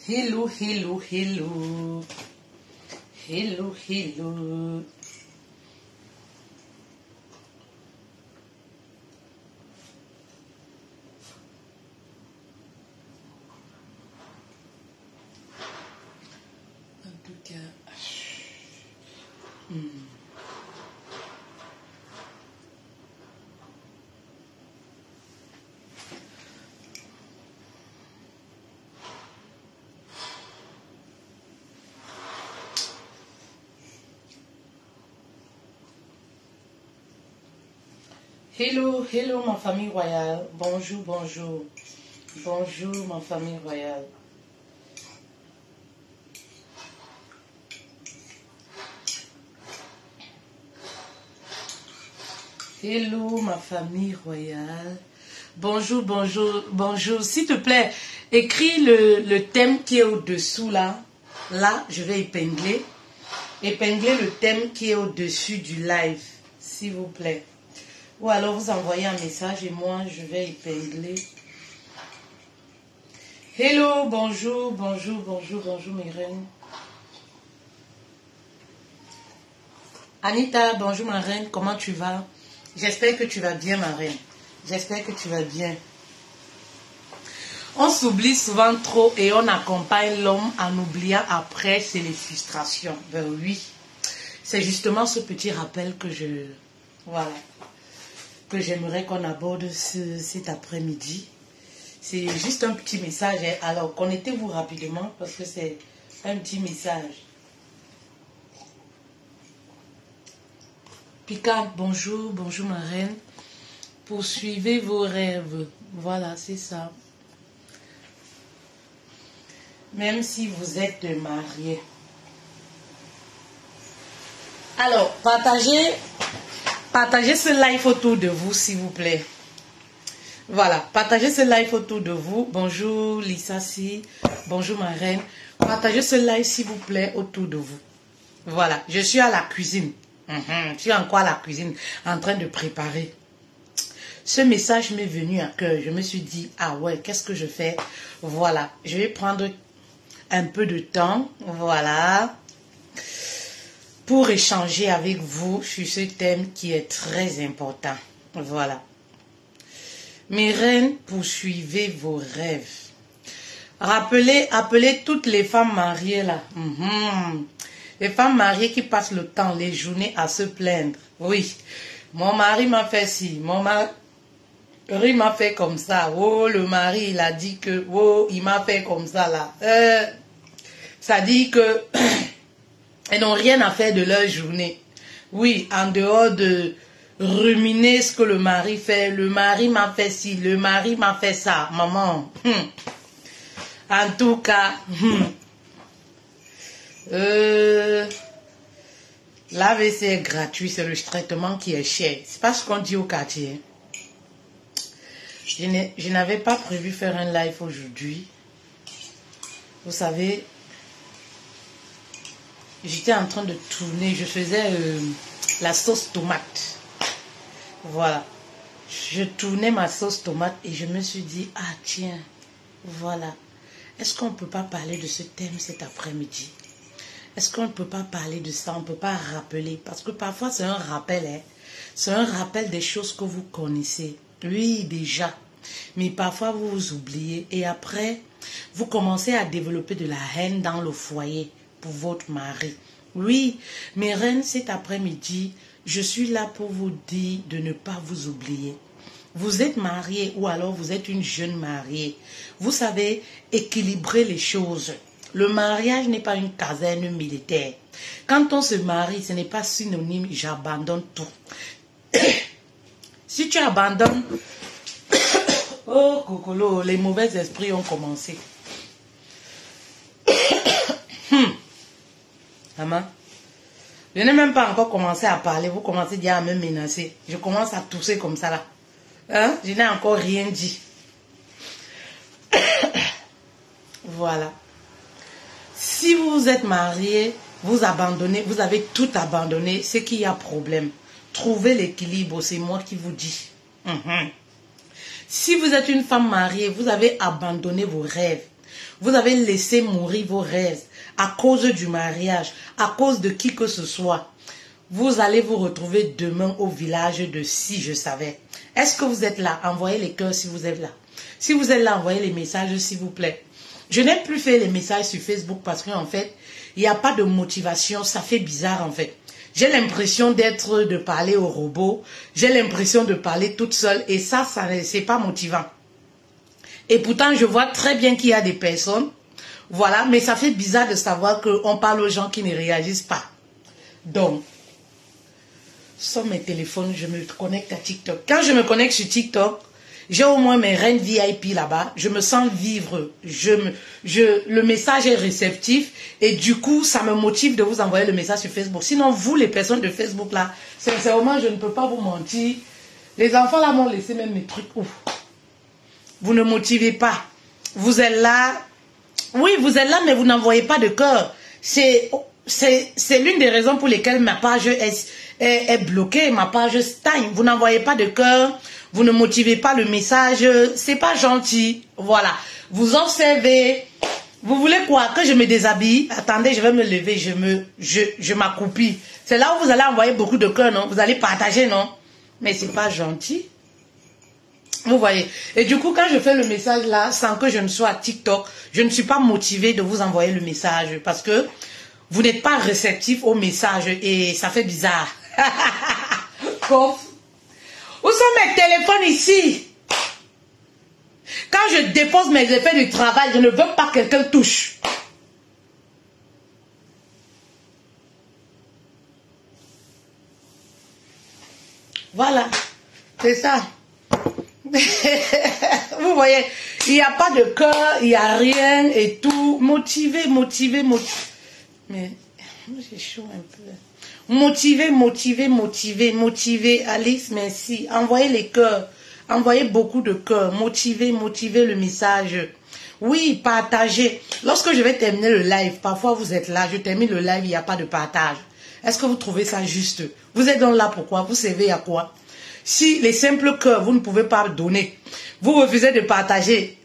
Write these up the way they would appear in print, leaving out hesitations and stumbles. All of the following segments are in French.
Hello, hello, hello. Hello, hello. En tout cas. Hello, hello ma famille royale. Bonjour, bonjour. Bonjour ma famille royale. Hello ma famille royale. Bonjour, bonjour, bonjour. S'il te plaît, écris le thème qui est au-dessous là. Là, je vais épingler. Épingler le thème qui est au-dessus du live, s'il vous plaît. Ou alors vous envoyez un message et moi je vais épingler. Hello, bonjour, bonjour, bonjour, bonjour mes reines. Anita, bonjour ma reine, comment tu vas? J'espère que tu vas bien ma reine. J'espère que tu vas bien. On s'oublie souvent trop et on accompagne l'homme en oubliant après, c'est les frustrations. Ben oui, c'est justement ce petit rappel que que j'aimerais qu'on aborde cet après-midi. C'est juste un petit message. Alors, connectez-vous rapidement parce que c'est un petit message. Piquante, bonjour, bonjour ma reine. Poursuivez vos rêves. Voilà, c'est ça. Même si vous êtes marié. Alors, partagez ce live autour de vous, s'il vous plaît. Voilà, partagez ce live autour de vous. Bonjour Lisa Si, bonjour ma reine. Partagez ce live, s'il vous plaît, autour de vous. Voilà, je suis à la cuisine. Je suis encore à la cuisine, en train de préparer. Ce message m'est venu à cœur. Je me suis dit, ah ouais, qu'est-ce que je fais? Voilà, je vais prendre un peu de temps, voilà, pour échanger avec vous sur ce thème qui est très important. Voilà. Mes reines, poursuivez vos rêves. Appelez toutes les femmes mariées là. Les femmes mariées qui passent le temps, les journées à se plaindre. Oui, mon mari m'a fait ci, mon mari m'a fait comme ça. Oh, le mari, il a dit que, oh, il m'a fait comme ça là. Ça dit que elles n'ont rien à faire de leur journée. Oui, en dehors de ruminer ce que le mari fait. Le mari m'a fait ci, le mari m'a fait ça. Maman, en tout cas, l'AVC est gratuit, c'est le traitement qui est cher. C'est pas ce qu'on dit au quartier. Je n'avais pas prévu faire un live aujourd'hui. Vous savez, j'étais en train de tourner, je faisais la sauce tomate. Voilà. Je tournais ma sauce tomate et je me suis dit, ah tiens, voilà. Est-ce qu'on ne peut pas parler de ce thème cet après-midi? Est-ce qu'on ne peut pas parler de ça? On ne peut pas rappeler. Parce que parfois c'est un rappel. Hein? C'est un rappel des choses que vous connaissez. Oui, déjà. Mais parfois vous vous oubliez. Et après, vous commencez à développer de la haine dans le foyer pour votre mari. Oui, mes reines, cet après-midi, je suis là pour vous dire de ne pas vous oublier. Vous êtes marié ou alors vous êtes une jeune mariée. Vous savez équilibrer les choses. Le mariage n'est pas une caserne militaire. Quand on se marie, ce n'est pas synonyme j'abandonne tout. Si tu abandonnes... Oh, Kokolo, les mauvais esprits ont commencé. Maman, je n'ai même pas encore commencé à parler. Vous commencez déjà à me menacer. Je commence à tousser comme ça là. Hein? Je n'ai encore rien dit. Voilà. Si vous êtes marié, vous abandonnez, vous avez tout abandonné, c'est qu'il y a problème. Trouvez l'équilibre, c'est moi qui vous dis. Si vous êtes une femme mariée, vous avez abandonné vos rêves. Vous avez laissé mourir vos rêves à cause du mariage, à cause de qui que ce soit. Vous allez vous retrouver demain au village de Si je savais. Est-ce que vous êtes là? Envoyez les cœurs si vous êtes là. Si vous êtes là, envoyez les messages s'il vous plaît. Je n'aime plus faire les messages sur Facebook parce qu'en fait, il n'y a pas de motivation. Ça fait bizarre en fait. J'ai l'impression de parler au robot. J'ai l'impression de parler toute seule. Et ça c'est pas motivant. Et pourtant, je vois très bien qu'il y a des personnes. Voilà, mais ça fait bizarre de savoir qu'on parle aux gens qui ne réagissent pas. Donc, sur mes téléphones, je me connecte à TikTok. Quand je me connecte sur TikTok, j'ai au moins mes reines VIP là-bas. Je me sens vivre. Le message est réceptif. Et du coup, ça me motive de vous envoyer le message sur Facebook. Sinon, vous, les personnes de Facebook là, sincèrement, je ne peux pas vous mentir. Les enfants là m'ont laissé même mes trucs. Ouf. Vous ne motivez pas. Vous êtes là. Oui, vous êtes là, mais vous n'envoyez pas de cœur. C'est l'une des raisons pour lesquelles ma page est bloquée. Ma page stagne. Vous n'envoyez pas de cœur. Vous ne motivez pas le message. C'est pas gentil. Voilà. Vous observez. Vous voulez quoi? Que je me déshabille? Attendez, je vais me lever. Je m'accroupis. C'est là où vous allez envoyer beaucoup de cœur, non? Vous allez partager, non? Mais c'est pas gentil. Vous voyez. Et du coup, quand je fais le message là, sans que je ne sois à TikTok, je ne suis pas motivée de vous envoyer le message parce que vous n'êtes pas réceptif au message et ça fait bizarre. Où sont mes téléphones ici? Quand je dépose mes effets du travail, je ne veux pas que quelqu'un touche. Voilà. C'est ça. Vous voyez, il n'y a pas de cœur, il n'y a rien et tout. Motivé. Mais j'ai chaud un peu. Motivé. Alice, merci. Envoyez les cœurs. Envoyez beaucoup de cœurs. Motivez le message. Oui, partagez. Lorsque je vais terminer le live, parfois vous êtes là, je termine le live, il n'y a pas de partage. Est-ce que vous trouvez ça juste? Vous êtes donc là pourquoi? Vous servez à quoi? Si les simples cœurs, vous ne pouvez pas donner, vous refusez de partager.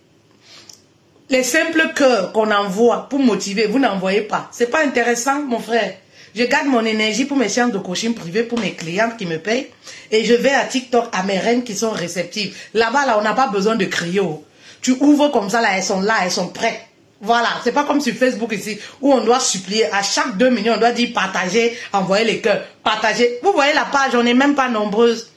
Les simples cœurs qu'on envoie pour motiver, vous n'envoyez pas. C'est pas intéressant, mon frère. Je garde mon énergie pour mes séances de coaching privé, pour mes clientes qui me payent. Et je vais à TikTok à mes reines qui sont réceptives. Là-bas, là, on n'a pas besoin de crier. Tu ouvres comme ça, là, elles sont prêtes. Voilà, c'est pas comme sur Facebook ici, où on doit supplier. À chaque 2 minutes, on doit dire partager, envoyer les cœurs, partager. Vous voyez la page, on n'est même pas nombreuses.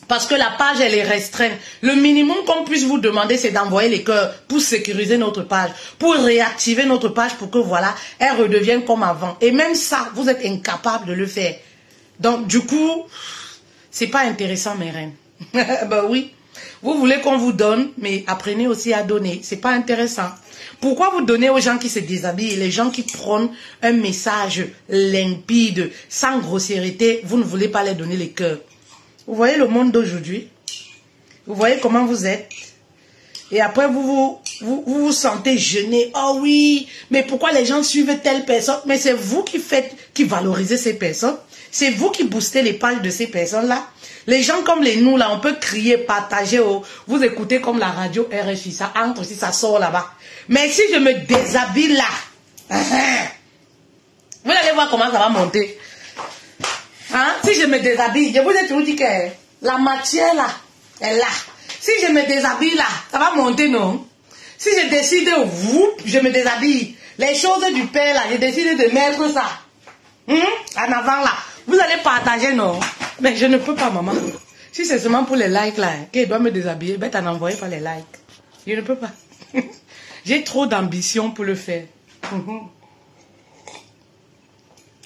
Parce que la page, elle est restreinte. Le minimum qu'on puisse vous demander, c'est d'envoyer les cœurs pour sécuriser notre page, pour réactiver notre page pour que, voilà, elle redevienne comme avant. Et même ça, vous êtes incapable de le faire. Donc, du coup, c'est pas intéressant, mes reines. Ben oui. Vous voulez qu'on vous donne, mais apprenez aussi à donner. C'est pas intéressant. Pourquoi vous donnez aux gens qui se déshabillent, les gens qui prennent un message limpide, sans grossièreté, vous ne voulez pas les donner les cœurs? Vous voyez le monde d'aujourd'hui? Vous voyez comment vous êtes? Et après, vous sentez gêné. Oh oui, mais pourquoi les gens suivent telle personne? Mais c'est vous qui valorisez ces personnes. C'est vous qui boostez les pages de ces personnes-là. Les gens comme nous, là, on peut crier, partager. Vous écoutez comme la radio RFI. Ça entre aussi, ça sort là-bas. Mais si je me déshabille là, vous allez voir comment ça va monter. Hein? Si je me déshabille, je vous ai toujours dit que la matière là est là. Si je me déshabille là, ça va monter, non? Si je décide, je me déshabille. Les choses du Père là, je décide de mettre ça en avant là. Vous allez partager, non? Mais je ne peux pas, maman. Si c'est seulement pour les likes là, qu'elle doit me déshabiller, ben t'en envoies pas les likes. Je ne peux pas. J'ai trop d'ambition pour le faire.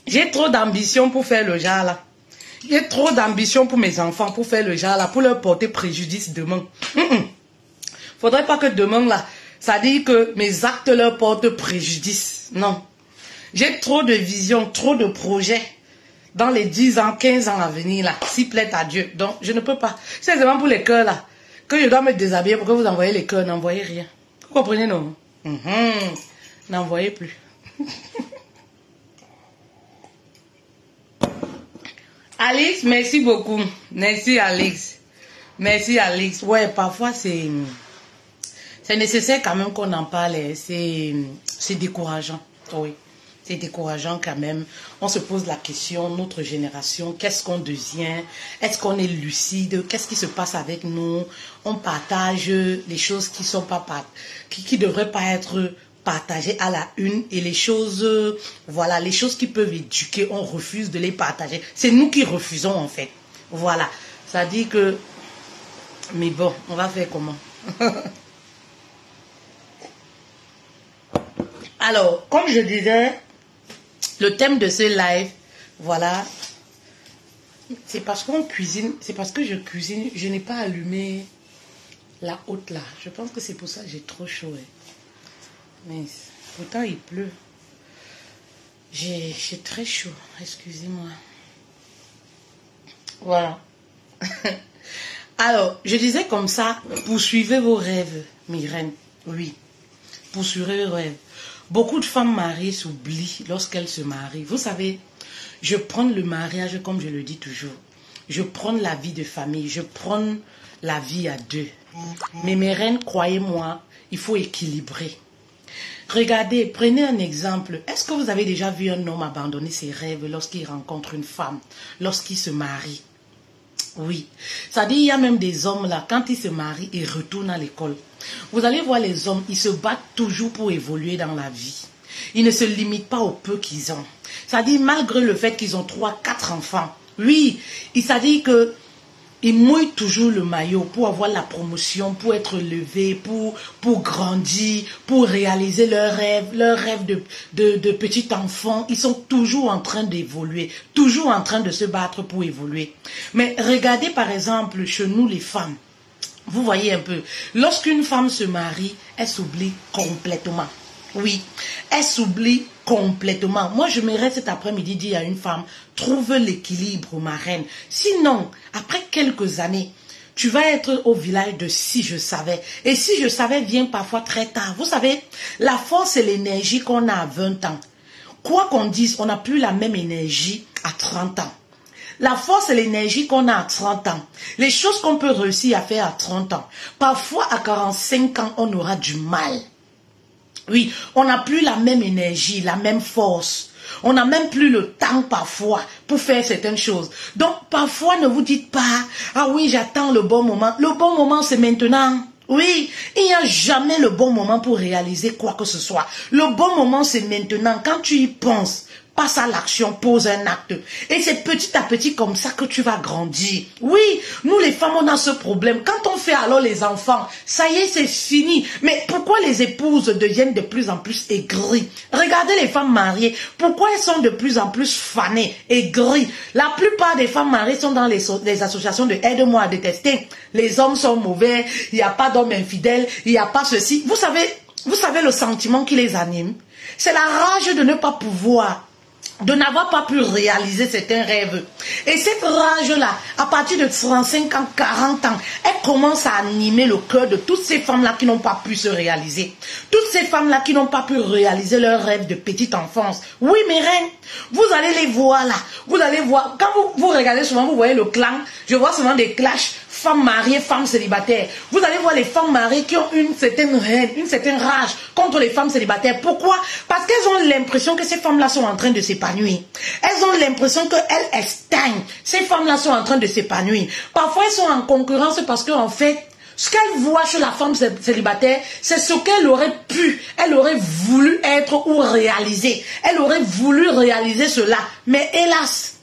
J'ai trop d'ambition pour faire le genre là. J'ai trop d'ambition pour mes enfants, pour faire le genre là, pour leur porter préjudice demain. Faudrait pas que demain là, ça dit que mes actes leur portent préjudice. Non. J'ai trop de vision, trop de projets dans les 10 ans, 15 ans à venir là, s'il plaît à Dieu. Donc, je ne peux pas. C'est seulement pour les cœurs là, que je dois me déshabiller pour que vous envoyez les cœurs, n'envoyez rien. Vous comprenez, non? N'envoyez plus. Alice, merci beaucoup. Merci Alice. Merci Alice. Ouais, parfois c'est C'est nécessaire quand même qu'on en parle. C'est décourageant. Oui. C'est décourageant quand même. On se pose la question, notre génération, qu'est-ce qu'on devient? Est-ce qu'on est lucide? Qu'est-ce qui se passe avec nous? On partage les choses qui sont pas qui devraient pas être partagées à la une, et les choses, voilà, les choses qui peuvent éduquer, on refuse de les partager. C'est nous qui refusons en fait. Voilà. Ça dit que, mais bon, on va faire comment? Alors, comme je disais, le thème de ce live, voilà, c'est parce qu'on cuisine, c'est parce que je cuisine, je n'ai pas allumé la haute là. Je pense que c'est pour ça que j'ai trop chaud. Mais pourtant il pleut. J'ai très chaud, excusez-moi. Voilà. Alors, je disais comme ça, poursuivez vos rêves, mes reines. Oui, poursuivez vos rêves. Beaucoup de femmes mariées s'oublient lorsqu'elles se marient. Vous savez, je prends le mariage comme je le dis toujours. Je prends la vie de famille, je prends la vie à deux. Mais mes reines, croyez-moi, il faut équilibrer. Regardez, prenez un exemple. Est-ce que vous avez déjà vu un homme abandonner ses rêves lorsqu'il rencontre une femme, lorsqu'il se marie? Oui. Ça dit, il y a même des hommes là, quand ils se marient, ils retournent à l'école. Vous allez voir les hommes, ils se battent toujours pour évoluer dans la vie. Ils ne se limitent pas au peu qu'ils ont. Ça dit, malgré le fait qu'ils ont 3, 4 enfants. Oui, ça dit que ils mouillent toujours le maillot pour avoir la promotion, pour être levés, pour grandir, pour réaliser leurs rêves de petits enfants. Ils sont toujours en train d'évoluer, toujours en train de se battre pour évoluer. Mais regardez par exemple chez nous les femmes. Vous voyez un peu, lorsqu'une femme se marie, elle s'oublie complètement. Oui, elle s'oublie complètement. Moi, je m'aimerais cet après-midi dire à une femme, trouve l'équilibre, ma reine. Sinon, après quelques années, tu vas être au village de si je savais. Et si je savais vient parfois très tard. Vous savez, la force et l'énergie qu'on a à 20 ans. Quoi qu'on dise, on n'a plus la même énergie à 30 ans. La force et l'énergie qu'on a à 30 ans, les choses qu'on peut réussir à faire à 30 ans, parfois à 45 ans, on aura du mal. Oui, on n'a plus la même énergie, la même force. On n'a même plus le temps parfois pour faire certaines choses. Donc, parfois, ne vous dites pas, ah oui, j'attends le bon moment. Le bon moment, c'est maintenant. Oui, il n'y a jamais le bon moment pour réaliser quoi que ce soit. Le bon moment, c'est maintenant. Quand tu y penses, passe à l'action, pose un acte. Et c'est petit à petit comme ça que tu vas grandir. Oui, nous les femmes, on a ce problème. Quand on fait alors les enfants, ça y est, c'est fini. Mais pourquoi les épouses deviennent de plus en plus aigries? Regardez les femmes mariées. Pourquoi elles sont de plus en plus fanées, aigries? La plupart des femmes mariées sont dans les associations de aide-moi à détester. Les hommes sont mauvais, il n'y a pas d'hommes infidèles, il n'y a pas ceci. Vous savez le sentiment qui les anime? C'est la rage de ne pas pouvoir, de n'avoir pas pu réaliser certains rêves. Et cette rage-là, à partir de 35 ans, 40 ans, elle commence à animer le cœur de toutes ces femmes-là qui n'ont pas pu se réaliser. Toutes ces femmes-là qui n'ont pas pu réaliser leurs rêves de petite enfance. Oui, mes reines, vous allez les voir là. Vous allez voir, quand vous regardez souvent, vous voyez le clan, je vois souvent des clashs, femmes mariées, femmes célibataires. Vous allez voir les femmes mariées qui ont une certaine haine, une certaine rage contre les femmes célibataires. Pourquoi? Parce qu'elles ont l'impression que ces femmes-là sont en train de s'épanouir. Elles ont l'impression qu'elles stagnent. Ces femmes-là sont en train de s'épanouir. Parfois, elles sont en concurrence parce qu'en fait, ce qu'elle voit chez la femme célibataire, c'est ce qu'elle aurait pu, elle aurait voulu être ou réaliser. Elle aurait voulu réaliser cela. Mais hélas,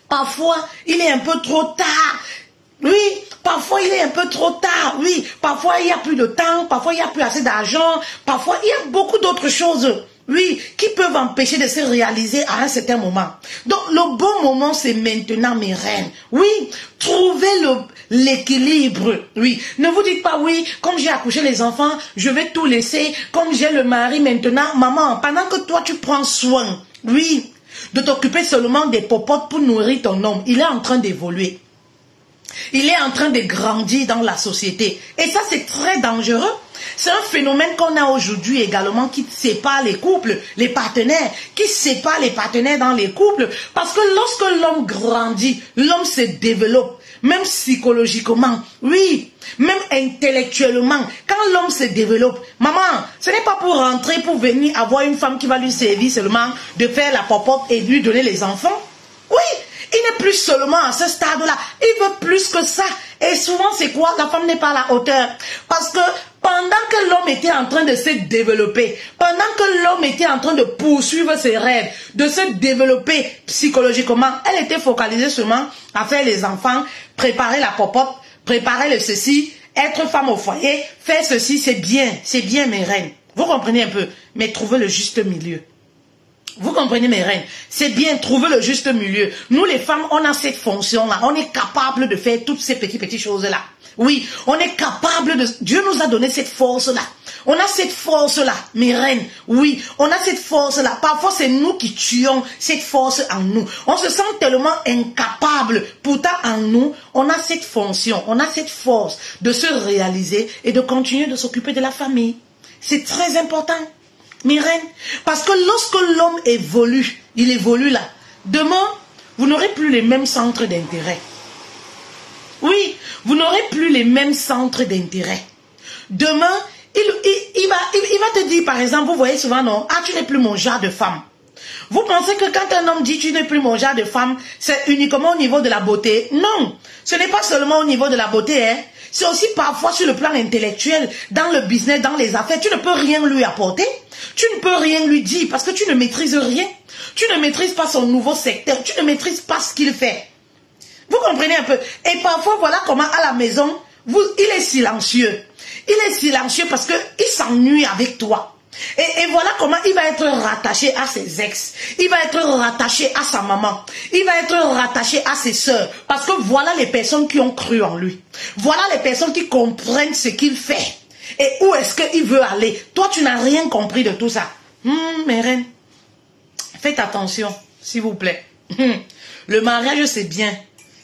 parfois, il est un peu trop tard. Oui, parfois il est un peu trop tard. Oui, parfois il n'y a plus de temps, parfois il n'y a plus assez d'argent, parfois il y a beaucoup d'autres choses. Oui, qui peuvent empêcher de se réaliser à un certain moment. Donc le bon moment c'est maintenant, mes reines. Oui, trouvez l'équilibre. Oui, ne vous dites pas oui, comme j'ai accouché les enfants, je vais tout laisser, comme j'ai le mari maintenant, maman, pendant que toi tu prends soin, oui, de t'occuper seulement des popotes pour nourrir ton homme, il est en train d'évoluer. Il est en train de grandir dans la société. Et ça, c'est très dangereux. C'est un phénomène qu'on a aujourd'hui également qui sépare les couples, les partenaires, qui sépare les partenaires dans les couples. Parce que lorsque l'homme grandit, l'homme se développe. même psychologiquement, oui, même intellectuellement. Quand l'homme se développe, maman, ce n'est pas pour rentrer, pour venir avoir une femme qui va lui servir seulement de faire la popote et lui donner les enfants. Oui, il n'est plus seulement à ce stade-là, il veut plus que ça. Et souvent, c'est quoi? La femme n'est pas à la hauteur. Parce que pendant que l'homme était en train de se développer, pendant que l'homme était en train de poursuivre ses rêves, de se développer psychologiquement, elle était focalisée seulement à faire les enfants, préparer la popote, préparer le ceci, être femme au foyer, faire ceci, c'est bien mes reines. Vous comprenez un peu, mais trouvez le juste milieu. Vous comprenez mes reines? C'est bien, trouver le juste milieu. Nous les femmes, on a cette fonction-là. On est capable de faire toutes ces petites choses-là. Oui, on est capable de... Dieu nous a donné cette force-là. On a cette force-là, mes reines. Oui, on a cette force-là. Parfois, c'est nous qui tuons cette force en nous. On se sent tellement incapable. Pourtant, en nous, on a cette fonction, on a cette force de se réaliser et de continuer de s'occuper de la famille. C'est très important. Mes reines, parce que lorsque l'homme évolue, il évolue là. Demain, vous n'aurez plus les mêmes centres d'intérêt. Oui, vous n'aurez plus les mêmes centres d'intérêt. Demain, il va te dire, par exemple, vous voyez souvent, non, ah, tu n'es plus mon genre de femme. Vous pensez que quand un homme dit tu n'es plus mon genre de femme, c'est uniquement au niveau de la beauté? Non, ce n'est pas seulement au niveau de la beauté, hein. C'est aussi parfois sur le plan intellectuel, dans le business, dans les affaires. Tu ne peux rien lui apporter. Tu ne peux rien lui dire parce que tu ne maîtrises rien. Tu ne maîtrises pas son nouveau secteur. Tu ne maîtrises pas ce qu'il fait. Vous comprenez un peu? Et parfois, voilà comment à la maison, il est silencieux. Il est silencieux parce qu'il s'ennuie avec toi. Et voilà comment il va être rattaché à ses ex. Il va être rattaché à sa maman. Il va être rattaché à ses sœurs. Parce que voilà les personnes qui ont cru en lui. Voilà les personnes qui comprennent ce qu'il fait. Et où est-ce qu'il veut aller. Toi, tu n'as rien compris de tout ça. Mes reines, faites attention, s'il vous plaît. Le mariage, c'est bien.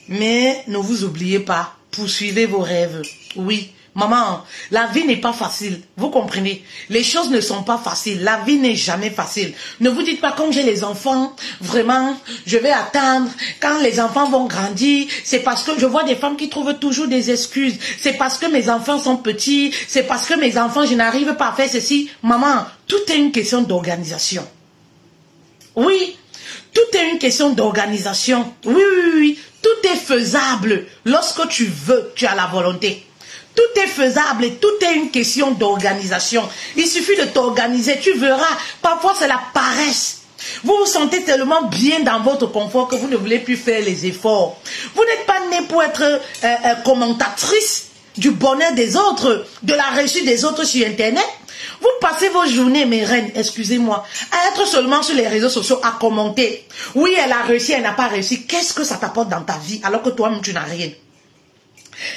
Mais ne vous oubliez pas. Poursuivez vos rêves. Oui. Maman, la vie n'est pas facile, vous comprenez? Les choses ne sont pas faciles, la vie n'est jamais facile. Ne vous dites pas, quand j'ai les enfants, vraiment, je vais attendre. Quand les enfants vont grandir, c'est parce que je vois des femmes qui trouvent toujours des excuses. C'est parce que mes enfants sont petits, c'est parce que mes enfants, je n'arrive pas à faire ceci. Maman, tout est une question d'organisation. Oui, tout est une question d'organisation. Oui. Tout est faisable. Lorsque tu veux, tu as la volonté. Tout est faisable et tout est une question d'organisation. Il suffit de t'organiser, tu verras. Parfois, c'est la paresse. Vous vous sentez tellement bien dans votre confort que vous ne voulez plus faire les efforts. Vous n'êtes pas né pour être commentatrice du bonheur des autres, de la réussite des autres sur Internet. Vous passez vos journées, mes reines, excusez-moi, à être seulement sur les réseaux sociaux, à commenter. Oui, elle a réussi, elle n'a pas réussi. Qu'est-ce que ça t'apporte dans ta vie alors que toi-même, tu n'as rien?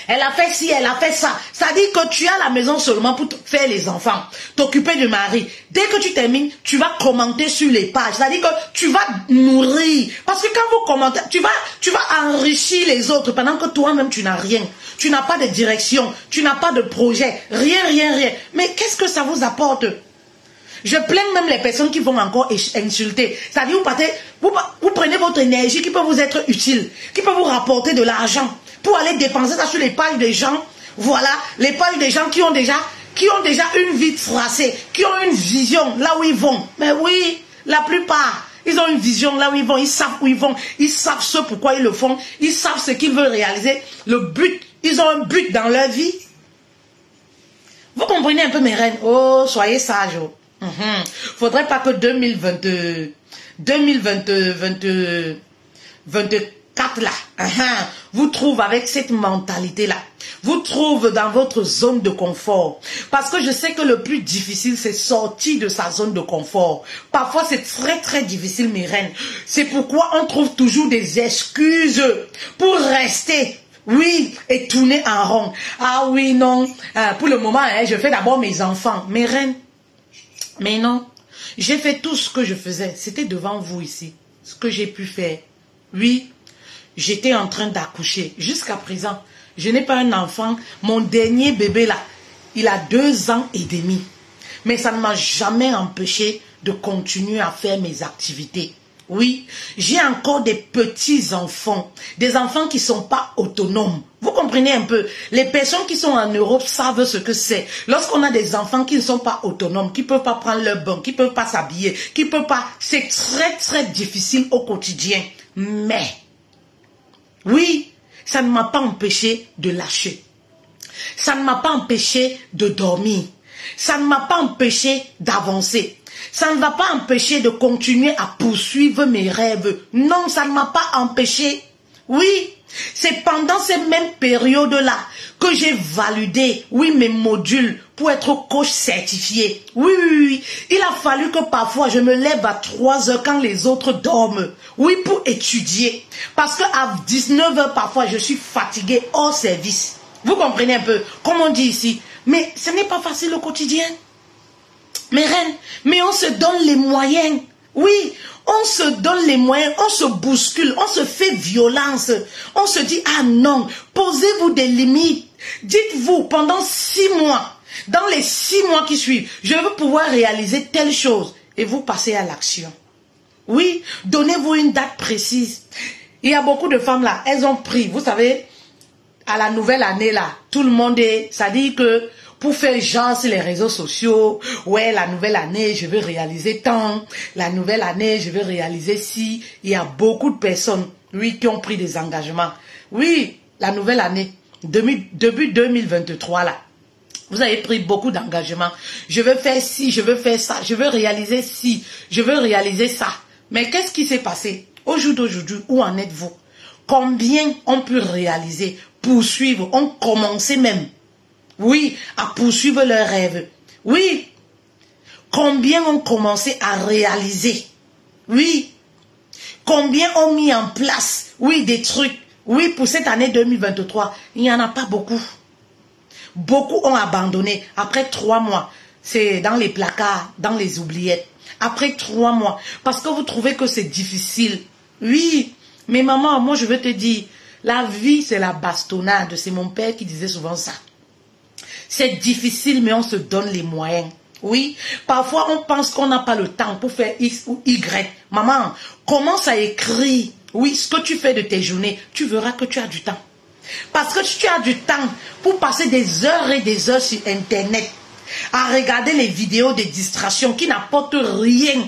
Elle a fait ci, elle a fait ça. Ça dit que tu es à la maison seulement pour faire les enfants, t'occuper du mari. Dès que tu termines, tu vas commenter sur les pages. Ça dit que tu vas nourrir. Parce que quand vous commentez, tu vas enrichir les autres pendant que toi-même tu n'as rien. Tu n'as pas de direction, tu n'as pas de projet, rien. Mais qu'est-ce que ça vous apporte? Je plains même les personnes qui vont encore insulter. C'est-à-dire, vous prenez votre énergie qui peut vous être utile, qui peut vous rapporter de l'argent, pour aller dépenser ça sur les pages des gens. Voilà, les pages des gens qui ont déjà une vie tracée, qui ont une vision là où ils vont. Mais oui, la plupart, ils ont une vision là où ils vont, ils savent où ils vont, ils savent ce pourquoi ils le font, ils savent ce qu'ils veulent réaliser, le but, ils ont un but dans leur vie. Vous comprenez un peu mes reines? Oh, soyez sages. Faudrait pas que 2024 là, vous trouve avec cette mentalité là, vous trouve dans votre zone de confort. Parce que je sais que le plus difficile c'est sortir de sa zone de confort. Parfois c'est très difficile mes reines. C'est pourquoi on trouve toujours des excuses pour rester. Oui, et tourner en rond. Ah oui, non, pour le moment, je fais d'abord mes enfants, mes reines. Mais non, j'ai fait tout ce que je faisais. C'était devant vous ici, ce que j'ai pu faire. Oui, j'étais en train d'accoucher. Jusqu'à présent, je n'ai pas un enfant. Mon dernier bébé là, il a 2 ans et demi. Mais ça ne m'a jamais empêché de continuer à faire mes activités. Oui, j'ai encore des petits-enfants, des enfants qui ne sont pas autonomes. Vous comprenez un peu? Les personnes qui sont en Europe savent ce que c'est. Lorsqu'on a des enfants qui ne sont pas autonomes, qui ne peuvent pas prendre leur bain, qui ne peuvent pas s'habiller, qui ne peuvent pas... C'est très, très difficile au quotidien. Mais, oui, ça ne m'a pas empêché de lâcher. Ça ne m'a pas empêché de dormir. Ça ne m'a pas empêché d'avancer. Ça ne va pas empêcher de continuer à poursuivre mes rêves. Non, ça ne m'a pas empêché. Oui, c'est pendant ces mêmes périodes-là que j'ai validé, oui, mes modules pour être coach certifié. Oui, oui, oui. Il a fallu que parfois je me lève à 3 heures quand les autres dorment. Oui, pour étudier. Parce qu'à 19 heures, parfois, je suis fatiguée hors service. Vous comprenez un peu, comme on dit ici. Mais ce n'est pas facile au quotidien. Mes reines, mais on se donne les moyens. Oui, on se donne les moyens, on se bouscule, on se fait violence. On se dit, ah non, posez-vous des limites. Dites-vous, pendant 6 mois, dans les 6 mois qui suivent, je veux pouvoir réaliser telle chose. Et vous passez à l'action. Oui, donnez-vous une date précise. Il y a beaucoup de femmes là, elles ont pris, vous savez, à la nouvelle année là, tout le monde est, ça dit que pour faire genre sur les réseaux sociaux, ouais, la nouvelle année, je veux réaliser tant, la nouvelle année, je veux réaliser ci. Il y a beaucoup de personnes, oui, qui ont pris des engagements. Oui, la nouvelle année, début 2023 là, vous avez pris beaucoup d'engagements. Je veux faire ci, je veux faire ça, je veux réaliser ci, je veux réaliser ça. Mais qu'est-ce qui s'est passé? Au jour d'aujourd'hui, où en êtes-vous? Combien ont pu réaliser, poursuivre, ont commencé même? Oui, à poursuivre leurs rêves. Oui. Combien ont commencé à réaliser? Oui. Combien ont mis en place? Oui, des trucs. Oui, pour cette année 2023, il n'y en a pas beaucoup. Beaucoup ont abandonné. Après 3 mois, c'est dans les placards, dans les oubliettes. Après 3 mois, parce que vous trouvez que c'est difficile. Oui, mais maman, moi je veux te dire, la vie c'est la bastonnade. C'est mon père qui disait souvent ça. C'est difficile, mais on se donne les moyens. Oui, parfois on pense qu'on n'a pas le temps pour faire X ou Y. Maman, commence à écrire, oui, ce que tu fais de tes journées. Tu verras que tu as du temps. Parce que tu as du temps pour passer des heures et des heures sur Internet, à regarder les vidéos de distraction qui n'apportent rien.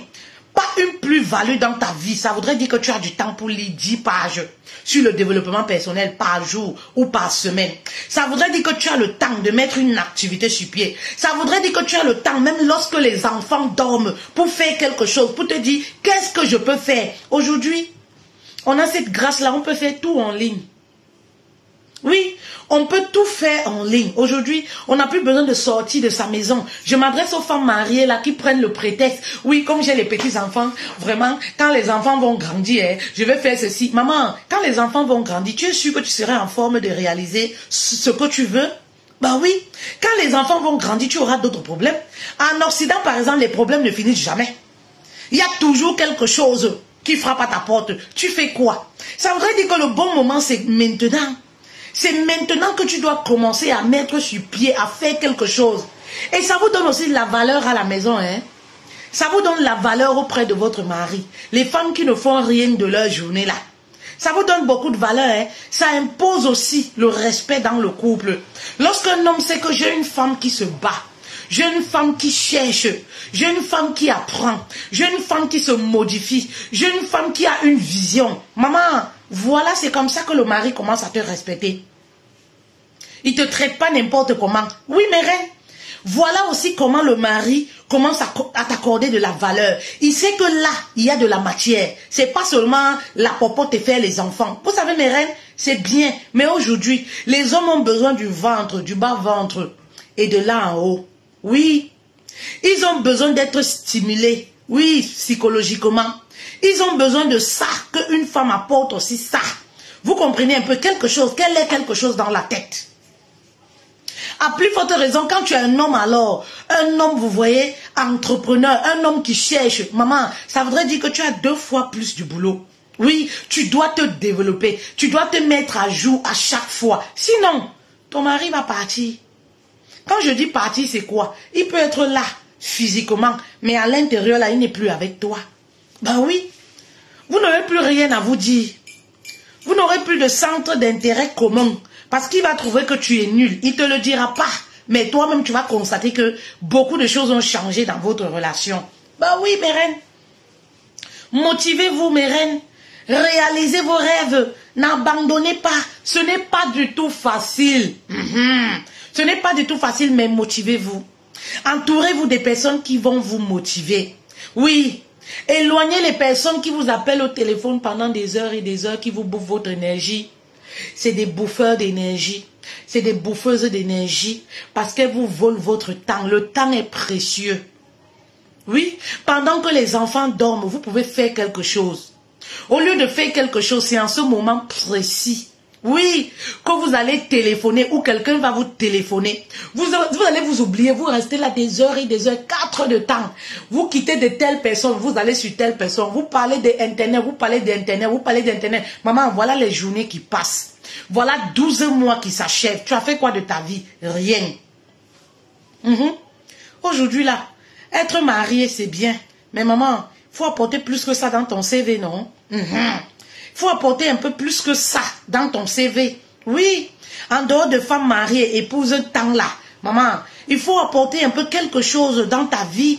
Pas une plus-value dans ta vie. Ça voudrait dire que tu as du temps pour lire 10 pages sur le développement personnel par jour ou par semaine. Ça voudrait dire que tu as le temps de mettre une activité sur pied. Ça voudrait dire que tu as le temps, même lorsque les enfants dorment, pour faire quelque chose, pour te dire, qu'est-ce que je peux faire? Aujourd'hui, on a cette grâce-là, on peut faire tout en ligne. Oui, on peut tout faire en ligne. Aujourd'hui, on n'a plus besoin de sortir de sa maison. Je m'adresse aux femmes mariées là qui prennent le prétexte. Oui, comme j'ai les petits-enfants, vraiment, quand les enfants vont grandir, je vais faire ceci. Maman, quand les enfants vont grandir, tu es sûr que tu seras en forme de réaliser ce que tu veux? Bah oui, quand les enfants vont grandir, tu auras d'autres problèmes. En Occident, par exemple, les problèmes ne finissent jamais. Il y a toujours quelque chose qui frappe à ta porte. Tu fais quoi? Ça voudrait dire que le bon moment, c'est maintenant. C'est maintenant que tu dois commencer à mettre sur pied, à faire quelque chose. Et ça vous donne aussi de la valeur à la maison. Hein? Ça vous donne la valeur auprès de votre mari. Les femmes qui ne font rien de leur journée là. Ça vous donne beaucoup de valeur. Hein? Ça impose aussi le respect dans le couple. Lorsqu'un homme sait que j'ai une femme qui se bat, j'ai une femme qui cherche, j'ai une femme qui apprend, j'ai une femme qui se modifie, j'ai une femme qui a une vision. Maman, voilà, c'est comme ça que le mari commence à te respecter. Il ne te traite pas n'importe comment. Oui, mes reines. Voilà aussi comment le mari commence à t'accorder de la valeur. Il sait que là, il y a de la matière. C'est pas seulement la popote et faire les enfants. Vous savez, mes reines, c'est bien. Mais aujourd'hui, les hommes ont besoin du ventre, du bas-ventre et de là en haut. Oui. Ils ont besoin d'être stimulés. Oui, psychologiquement. Ils ont besoin de ça, qu'une femme apporte aussi ça. Vous comprenez un peu quelque chose, quel est quelque chose dans la tête. À plus forte raison, quand tu es un homme alors, un homme, vous voyez, entrepreneur, un homme qui cherche, maman, ça voudrait dire que tu as 2 fois plus du boulot. Oui, tu dois te développer, tu dois te mettre à jour à chaque fois. Sinon, ton mari va partir. Quand je dis partir, c'est quoi? Il peut être là, physiquement, mais à l'intérieur, là, il n'est plus avec toi. Ben oui. Vous n'aurez plus rien à vous dire. Vous n'aurez plus de centre d'intérêt commun. Parce qu'il va trouver que tu es nul. Il ne te le dira pas. Mais toi-même, tu vas constater que beaucoup de choses ont changé dans votre relation. Bah oui, mes reines. Motivez-vous, mes reines. Réalisez vos rêves. N'abandonnez pas. Ce n'est pas du tout facile. Ce n'est pas du tout facile, mais motivez-vous. Entourez-vous des personnes qui vont vous motiver. Oui. Éloignez les personnes qui vous appellent au téléphone pendant des heures et des heures, qui vous bouffent votre énergie. C'est des bouffeurs d'énergie. C'est des bouffeuses d'énergie parce qu'elles vous volent votre temps. Le temps est précieux. Oui, pendant que les enfants dorment, vous pouvez faire quelque chose. Au lieu de faire quelque chose, c'est en ce moment précis. Oui, que vous allez téléphoner ou quelqu'un va vous téléphoner. Vous allez vous oublier, vous restez là des heures et des heures, 4 heures de temps. Vous quittez de telle personne, vous allez sur telle personne. Vous parlez d'Internet, vous parlez d'Internet, vous parlez d'Internet. Maman, voilà les journées qui passent. Voilà 12 mois qui s'achèvent. Tu as fait quoi de ta vie? Rien. Aujourd'hui là, être marié c'est bien. Mais maman, il faut apporter plus que ça dans ton CV, non? Il faut apporter un peu plus que ça dans ton CV. Oui, en dehors de femme mariée, épouse temps là. Maman, il faut apporter un peu quelque chose dans ta vie.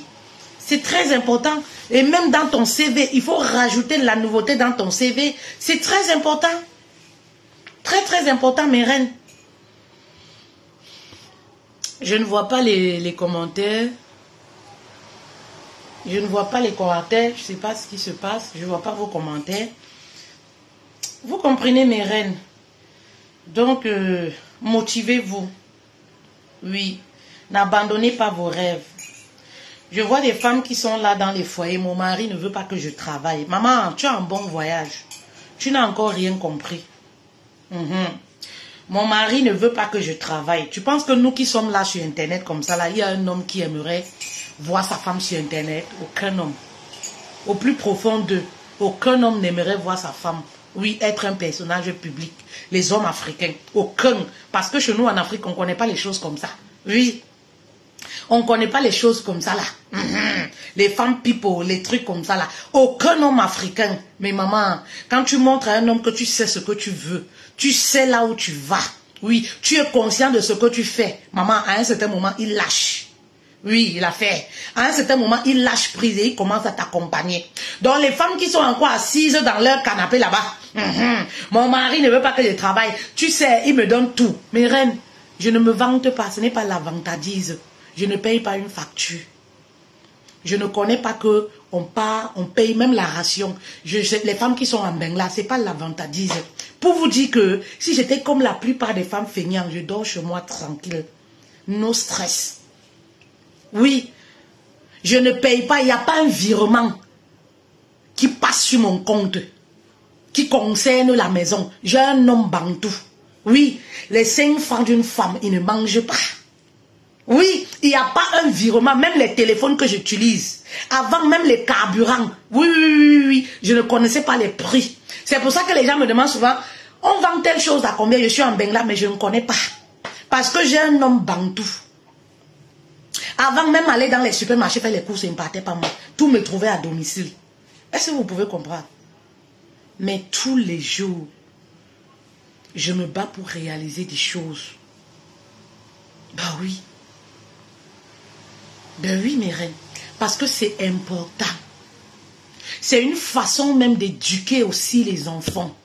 C'est très important. Et même dans ton CV, il faut rajouter la nouveauté dans ton CV. C'est très important. Très, très important, mes reines. Je ne vois pas les commentaires. Je ne vois pas les commentaires. Je ne sais pas ce qui se passe. Je ne vois pas vos commentaires. Vous comprenez, mes reines. Donc, motivez-vous. Oui. N'abandonnez pas vos rêves. Je vois des femmes qui sont là dans les foyers. Mon mari ne veut pas que je travaille. Maman, tu as un bon voyage. Tu n'as encore rien compris. Mon mari ne veut pas que je travaille. Tu penses que nous qui sommes là sur Internet comme ça, là, il y a un homme qui aimerait voir sa femme sur Internet? Aucun homme. Au plus profond d'eux, aucun homme n'aimerait voir sa femme. Oui, être un personnage public. Les hommes africains, aucun. Parce que chez nous en Afrique, on ne connaît pas les choses comme ça. Oui. On ne connaît pas les choses comme ça là. Les femmes people, les trucs comme ça là. Aucun homme africain. Mais maman, quand tu montres à un homme que tu sais ce que tu veux, tu sais là où tu vas. Oui, tu es conscient de ce que tu fais. Maman, à un certain moment, il lâche. Oui, il a fait. À un certain moment, il lâche prise et il commence à t'accompagner. Donc les femmes qui sont encore assises dans leur canapé là-bas. Mon mari ne veut pas que je travaille. Tu sais, il me donne tout. Mes reines, je ne me vante pas. Ce n'est pas la vantardise. Je ne paye pas une facture. Je ne connais pas que on paye même la ration. Les femmes qui sont en Bengla, ce n'est pas la vantardise. Pour vous dire que si j'étais comme la plupart des femmes feignantes, je dors chez moi tranquille. No stress. Oui, je ne paye pas. Il n'y a pas un virement qui passe sur mon compte qui concerne la maison. J'ai un homme bantou. Oui, les 5 francs d'une femme, il ne mange pas. Oui, il n'y a pas un virement, même les téléphones que j'utilise. Avant même les carburants. Oui, je ne connaissais pas les prix. C'est pour ça que les gens me demandent souvent, on vend telle chose à combien? Je suis en Bengla, mais je ne connais pas. Parce que j'ai un homme bantou. Avant même aller dans les supermarchés faire les courses, il ne partait pas moi. Tout me trouvait à domicile. Est-ce que vous pouvez comprendre? Mais tous les jours, je me bats pour réaliser des choses. Bah oui. Ben oui, mes reines, parce que c'est important. C'est une façon même d'éduquer aussi les enfants.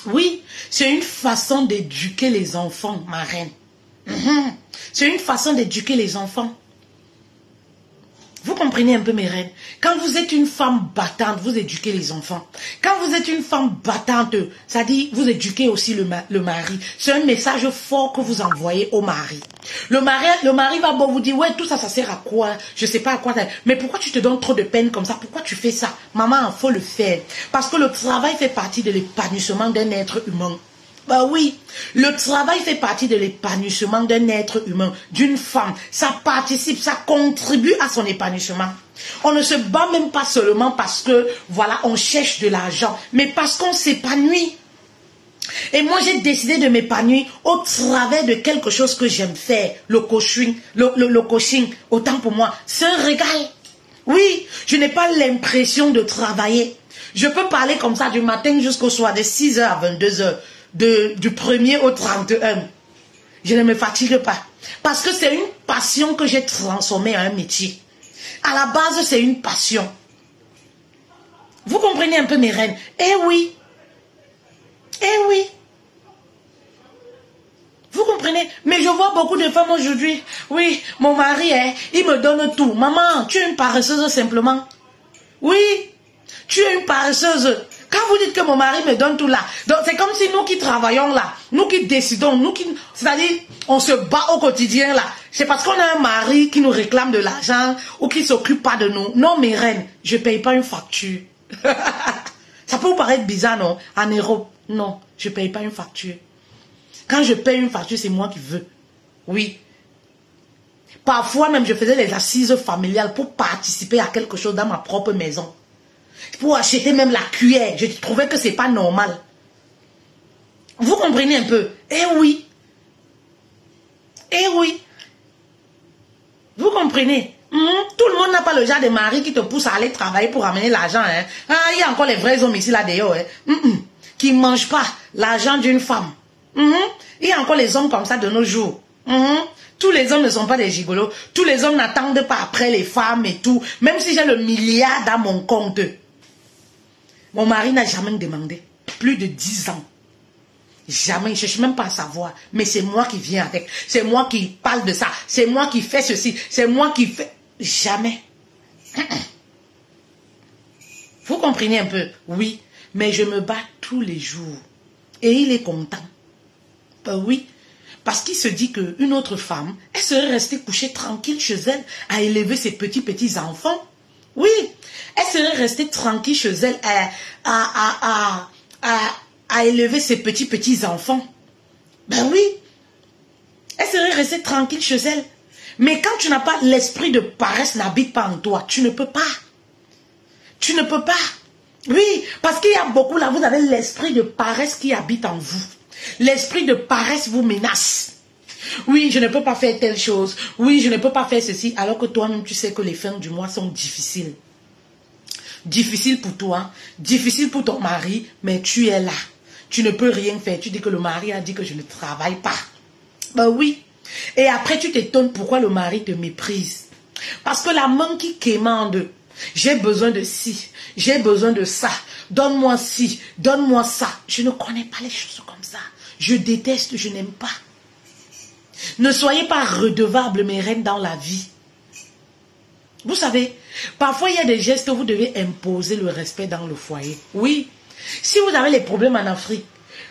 Oui, c'est une façon d'éduquer les enfants, ma reine. C'est une façon d'éduquer les enfants. Vous comprenez un peu, mes reines? Quand vous êtes une femme battante, vous éduquez les enfants. Quand vous êtes une femme battante, ça dit, vous éduquez aussi le mari. C'est un message fort que vous envoyez au mari. Le mari va bon vous dire, ouais, tout ça, ça sert à quoi? Je sais pas à quoi. Mais pourquoi tu te donnes trop de peine comme ça? Pourquoi tu fais ça? Maman, il faut le faire. Parce que le travail fait partie de l'épanouissement d'un être humain. Bah oui, le travail fait partie de l'épanouissement d'un être humain, d'une femme. Ça participe, ça contribue à son épanouissement. On ne se bat même pas seulement parce que, voilà, on cherche de l'argent, mais parce qu'on s'épanouit. Et moi, j'ai décidé de m'épanouir au travers de quelque chose que j'aime faire, le coaching. Le coaching, autant pour moi, c'est un régal. Oui, je n'ai pas l'impression de travailler. Je peux parler comme ça du matin jusqu'au soir, de 6h à 22h, du 1er au 31. Je ne me fatigue pas. Parce que c'est une passion que j'ai transformée en un métier. À la base, c'est une passion. Vous comprenez un peu mes reines? Eh oui. Eh oui. Vous comprenez? Mais je vois beaucoup de femmes aujourd'hui. Oui, mon mari, il me donne tout. Maman, tu es une paresseuse simplement. Oui, tu es une paresseuse. Quand vous dites que mon mari me donne tout là, donc c'est comme si nous qui travaillons là, nous qui décidons, nous qui, c'est-à-dire, on se bat au quotidien là. C'est parce qu'on a un mari qui nous réclame de l'argent ou qui ne s'occupe pas de nous. Non, mes reines, je ne paye pas une facture. Ça peut vous paraître bizarre, non? En Europe, non, je ne paye pas une facture. Quand je paye une facture, c'est moi qui veux. Oui. Parfois même, je faisais les assises familiales pour participer à quelque chose dans ma propre maison. Pour acheter même la cuillère. Je trouvais que ce n'est pas normal. Vous comprenez un peu? Eh oui. Eh oui. Vous comprenez? Tout le monde n'a pas le genre de mari qui te pousse à aller travailler pour amener l'argent. Hein? Ah, il y a encore les vrais hommes ici, là, d'ailleurs. Hein? Qui ne mangent pas l'argent d'une femme. Il y a encore les hommes comme ça de nos jours. Tous les hommes ne sont pas des gigolos. Tous les hommes n'attendent pas après les femmes et tout. Même si j'ai le milliard dans mon compte. Mon mari n'a jamais demandé. Plus de 10 ans. Jamais. Je ne cherche même pas à savoir. Mais c'est moi qui viens avec. C'est moi qui parle de ça. C'est moi qui fais ceci. C'est moi qui fais... Jamais. Vous comprenez un peu? Oui. Mais je me bats tous les jours. Et il est content. Oui. Parce qu'il se dit qu'une autre femme, elle serait restée couchée tranquille chez elle à élever ses petits enfants. Oui. Elle serait restée tranquille chez elle à élever ses petits enfants. Ben oui. Elle serait restée tranquille chez elle. Mais quand tu n'as pas l'esprit de paresse n'habite pas en toi, tu ne peux pas. Tu ne peux pas. Oui, parce qu'il y a beaucoup là, vous avez l'esprit de paresse qui habite en vous. L'esprit de paresse vous menace. Oui, je ne peux pas faire telle chose. Oui, je ne peux pas faire ceci. Alors que toi-même, tu sais que les fins du mois sont difficiles. Difficiles pour toi, difficiles pour ton mari, mais tu es là. Tu ne peux rien faire. Tu dis que le mari a dit que je ne travaille pas. Ben oui. Et après, tu t'étonnes pourquoi le mari te méprise. Parce que la main qui quémande, j'ai besoin de ci, j'ai besoin de ça. Donne-moi ci, donne-moi ça. Je ne connais pas les choses comme ça. Je déteste, je n'aime pas. Ne soyez pas redevables, mes reines, dans la vie. Vous savez, parfois il y a des gestes où vous devez imposer le respect dans le foyer. Oui. Si vous avez les problèmes en Afrique,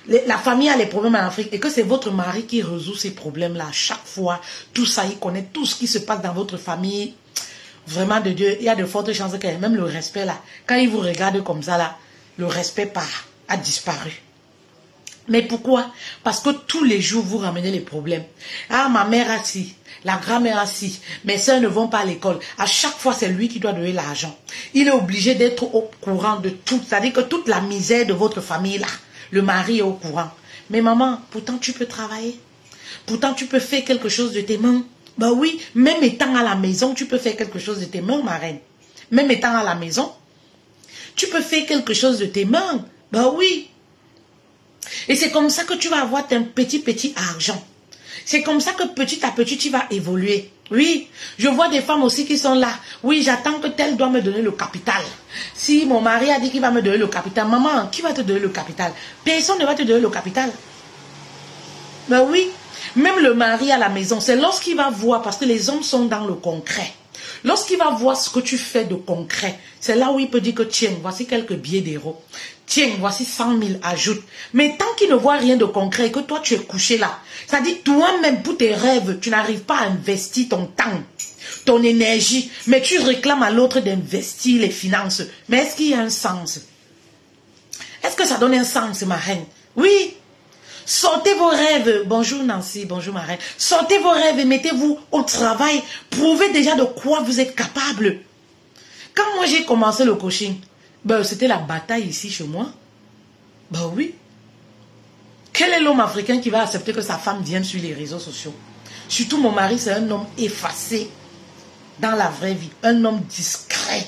la famille a les problèmes en Afrique et que c'est votre mari qui résout ces problèmes-là, chaque fois, tout ça, il connaît tout ce qui se passe dans votre famille. Vraiment de Dieu, il y a de fortes chances que même le respect là, quand il vous regarde comme ça là, le respect a disparu. Mais pourquoi? Parce que tous les jours, vous ramenez les problèmes. Ah, ma mère a ci, la grand-mère a ci, mes soeurs ne vont pas à l'école. À chaque fois, c'est lui qui doit donner l'argent. Il est obligé d'être au courant de tout. C'est-à-dire que toute la misère de votre famille, là, le mari est au courant. Mais maman, pourtant tu peux travailler. Pourtant tu peux faire quelque chose de tes mains. Ben oui, même étant à la maison, tu peux faire quelque chose de tes mains, ma reine. Même étant à la maison, tu peux faire quelque chose de tes mains. Ben oui. Et c'est comme ça que tu vas avoir ton petit argent. C'est comme ça que petit à petit, tu vas évoluer. Oui, je vois des femmes aussi qui sont là. Oui, j'attends que tel doit me donner le capital. Si mon mari a dit qu'il va me donner le capital, maman, qui va te donner le capital? Personne ne va te donner le capital. Ben oui, même le mari à la maison, c'est lorsqu'il va voir, parce que les hommes sont dans le concret. Lorsqu'il va voir ce que tu fais de concret, c'est là où il peut dire que tiens, voici quelques billets d'euros. Tiens, voici 100 000, ajoute. Mais tant qu'il ne voit rien de concret et que toi tu es couché là, ça dit toi-même pour tes rêves, tu n'arrives pas à investir ton temps, ton énergie, mais tu réclames à l'autre d'investir les finances. Mais est-ce qu'il y a un sens? Est-ce que ça donne un sens, ma reine? Oui. Sortez vos rêves. Bonjour Nancy, bonjour ma reine. Sortez vos rêves et mettez-vous au travail. Prouvez déjà de quoi vous êtes capable. Quand moi j'ai commencé le coaching, ben, c'était la bataille ici chez moi. Ben oui. Quel est l'homme africain qui va accepter que sa femme vienne sur les réseaux sociaux? Surtout mon mari, c'est un homme effacé dans la vraie vie. Un homme discret.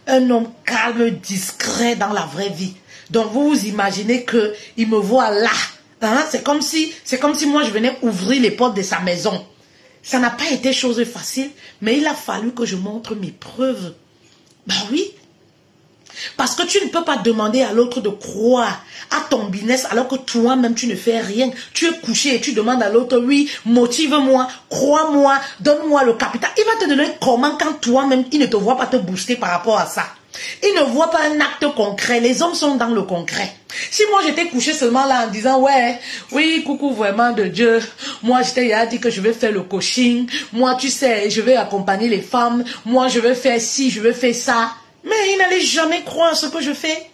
un homme calme, discret dans la vraie vie. Donc vous vous imaginez qu'il me voit là. Hein? C'est comme si moi je venais ouvrir les portes de sa maison. Ça n'a pas été chose facile, mais il a fallu que je montre mes preuves. Ben oui. Parce que tu ne peux pas demander à l'autre de croire à ton business alors que toi-même tu ne fais rien. Tu es couché et tu demandes à l'autre, oui, motive-moi, crois-moi, donne-moi le capital. Il va te donner comment quand toi-même il ne te voit pas te booster par rapport à ça. Il ne voit pas un acte concret. Les hommes sont dans le concret. Si moi j'étais couché seulement là en disant, ouais, oui, coucou vraiment de Dieu. Moi j'étais dit que je vais faire le coaching. Moi tu sais, je vais accompagner les femmes. Moi je vais faire ci, je vais faire ça. Mais il n'allait jamais croire à ce que je fais.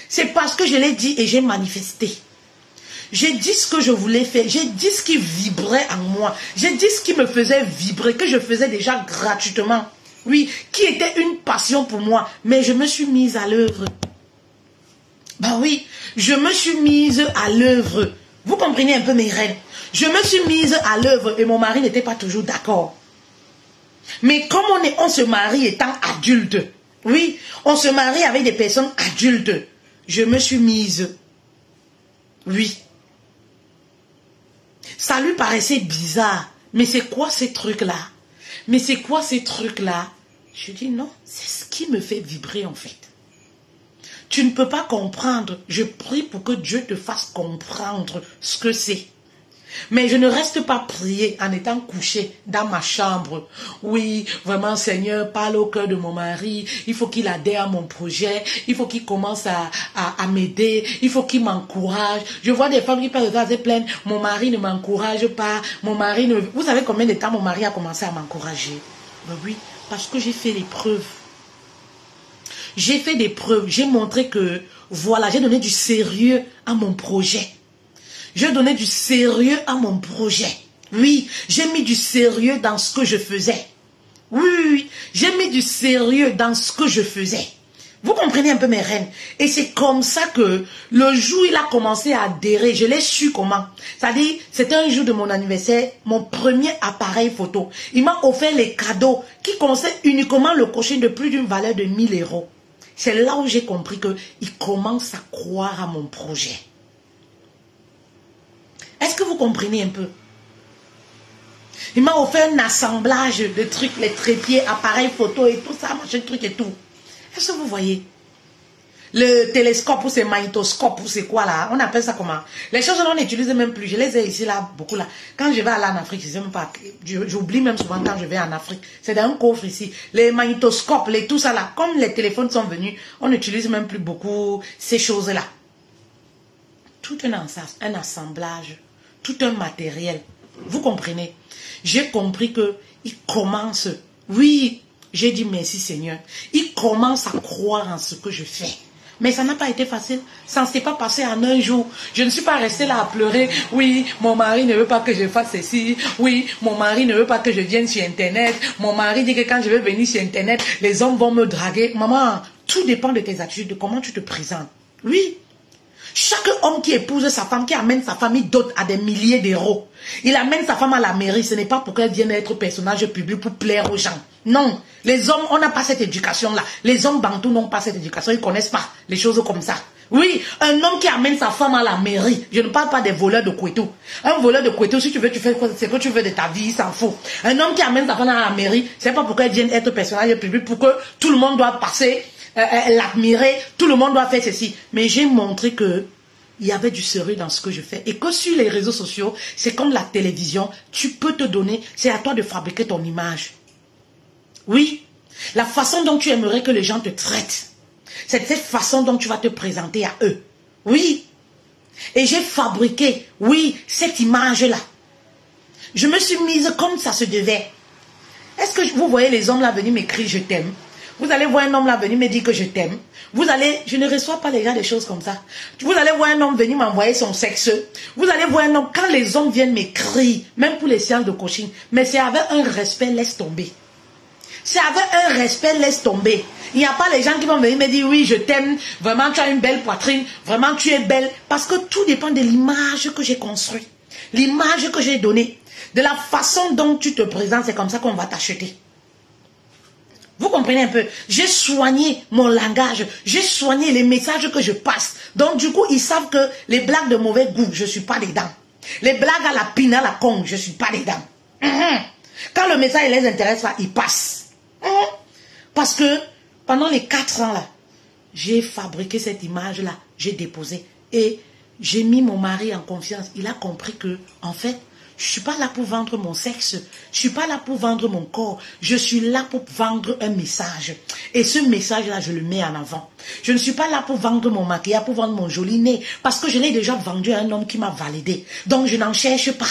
C'est parce que je l'ai dit et j'ai manifesté. J'ai dit ce que je voulais faire. J'ai dit ce qui vibrait en moi. J'ai dit ce qui me faisait vibrer, que je faisais déjà gratuitement. Oui, qui était une passion pour moi. Mais je me suis mise à l'œuvre. Ben oui, je me suis mise à l'œuvre. Vous comprenez un peu mes reines. Je me suis mise à l'œuvre et mon mari n'était pas toujours d'accord. Mais comme on se marie étant adulte, oui, on se marie avec des personnes adultes, je me suis mise. Oui. Ça lui paraissait bizarre. Mais c'est quoi ces trucs-là? Mais c'est quoi ces trucs-là? Je dis non, c'est ce qui me fait vibrer en fait. Tu ne peux pas comprendre. Je prie pour que Dieu te fasse comprendre ce que c'est. Mais je ne reste pas prier en étant couché dans ma chambre. Oui, vraiment Seigneur, parle au cœur de mon mari. Il faut qu'il adhère à mon projet. Il faut qu'il commence à m'aider. Il faut qu'il m'encourage. Je vois des femmes qui parlent de ça, c'est plein. Mon mari ne m'encourage pas. Mon mari ne... Vous savez combien de temps mon mari a commencé à m'encourager? Ben oui, parce que j'ai fait les preuves. J'ai fait des preuves. J'ai montré que, voilà, j'ai donné du sérieux à mon projet. Je donnais du sérieux à mon projet. Oui, j'ai mis du sérieux dans ce que je faisais. Oui, j'ai mis du sérieux dans ce que je faisais. Vous comprenez un peu mes reines? Et c'est comme ça que le jour où il a commencé à adhérer, je l'ai su comment. C'est-à-dire, c'était un jour de mon anniversaire, mon premier appareil photo. Il m'a offert les cadeaux qui concernent uniquement le coaching de plus d'une valeur de 1000 €. C'est là où j'ai compris qu'il commence à croire à mon projet. Est-ce que vous comprenez un peu? Il m'a offert un assemblage de trucs, les trépieds, appareils photo et tout ça, machin truc et tout. Est-ce que vous voyez? Le télescope ou c'est magnétoscope ou c'est quoi là? On appelle ça comment? Les choses on n'utilise même plus. Je les ai ici là, beaucoup là. Quand je vais aller en Afrique, je sais même pas. J'oublie même souvent quand je vais en Afrique. C'est dans un coffre ici. Les magnétoscopes, les tout ça là. Comme les téléphones sont venus, on n'utilise même plus beaucoup ces choses là. Tout un assemblage. Tout un matériel. Vous comprenez? J'ai compris que il commence. Oui, j'ai dit merci Seigneur. Il commence à croire en ce que je fais. Mais ça n'a pas été facile. Ça ne s'est pas passé en un jour. Je ne suis pas restée là à pleurer. Oui, mon mari ne veut pas que je fasse ceci. Oui, mon mari ne veut pas que je vienne sur Internet. Mon mari dit que quand je vais venir sur Internet, les hommes vont me draguer. Maman, tout dépend de tes attitudes, de comment tu te présentes. Oui. Chaque homme qui épouse sa femme, qui amène sa famille dote à des milliers d'euros. Il amène sa femme à la mairie. Ce n'est pas pour qu'elle vienne être personnage public pour plaire aux gens. Non. Les hommes, on n'a pas cette éducation-là. Les hommes bantous n'ont pas cette éducation. Ils ne connaissent pas les choses comme ça. Oui, un homme qui amène sa femme à la mairie. Je ne parle pas des voleurs de Kouetou. Un voleur de Kouetou, si tu veux, tu fais ce que tu veux de ta vie, il s'en fout. Un homme qui amène sa femme à la mairie, c'est pas pour qu'elle vienne être personnage public, pour que tout le monde doit passer... l'admirer, tout le monde doit faire ceci. Mais j'ai montré que il y avait du sérieux dans ce que je fais. Et que sur les réseaux sociaux, c'est comme la télévision, tu peux te donner, c'est à toi de fabriquer ton image. Oui, la façon dont tu aimerais que les gens te traitent, c'est cette façon dont tu vas te présenter à eux. Oui, et j'ai fabriqué, oui, cette image-là. Je me suis mise comme ça se devait. Est-ce que vous voyez les hommes là venir m'écrire « je t'aime » ? Vous allez voir un homme là venir me dire que je t'aime. Vous allez, je ne reçois pas les gens des choses comme ça. Vous allez voir un homme venir m'envoyer son sexe. Vous allez voir un homme, quand les hommes viennent m'écrire, même pour les séances de coaching, mais c'est avec un respect, laisse tomber. C'est avec un respect, laisse tomber. Il n'y a pas les gens qui vont venir me dire oui, je t'aime, vraiment tu as une belle poitrine, vraiment tu es belle. Parce que tout dépend de l'image que j'ai construite, l'image que j'ai donnée, de la façon dont tu te présentes, c'est comme ça qu'on va t'acheter. Vous comprenez un peu? J'ai soigné mon langage, j'ai soigné les messages que je passe. Donc du coup, ils savent que les blagues de mauvais goût, je ne suis pas dedans. Les blagues à la pine, à la con, je ne suis pas dedans. Quand le message ne les intéresse pas, ils passent. Parce que pendant les 4 ans là, j'ai fabriqué cette image-là, j'ai déposé et j'ai mis mon mari en confiance. Il a compris que, en fait, je ne suis pas là pour vendre mon sexe. Je ne suis pas là pour vendre mon corps. Je suis là pour vendre un message. Et ce message-là, je le mets en avant. Je ne suis pas là pour vendre mon maquillage, pour vendre mon joli nez. Parce que je l'ai déjà vendu à un homme qui m'a validé. Donc, je n'en cherche pas.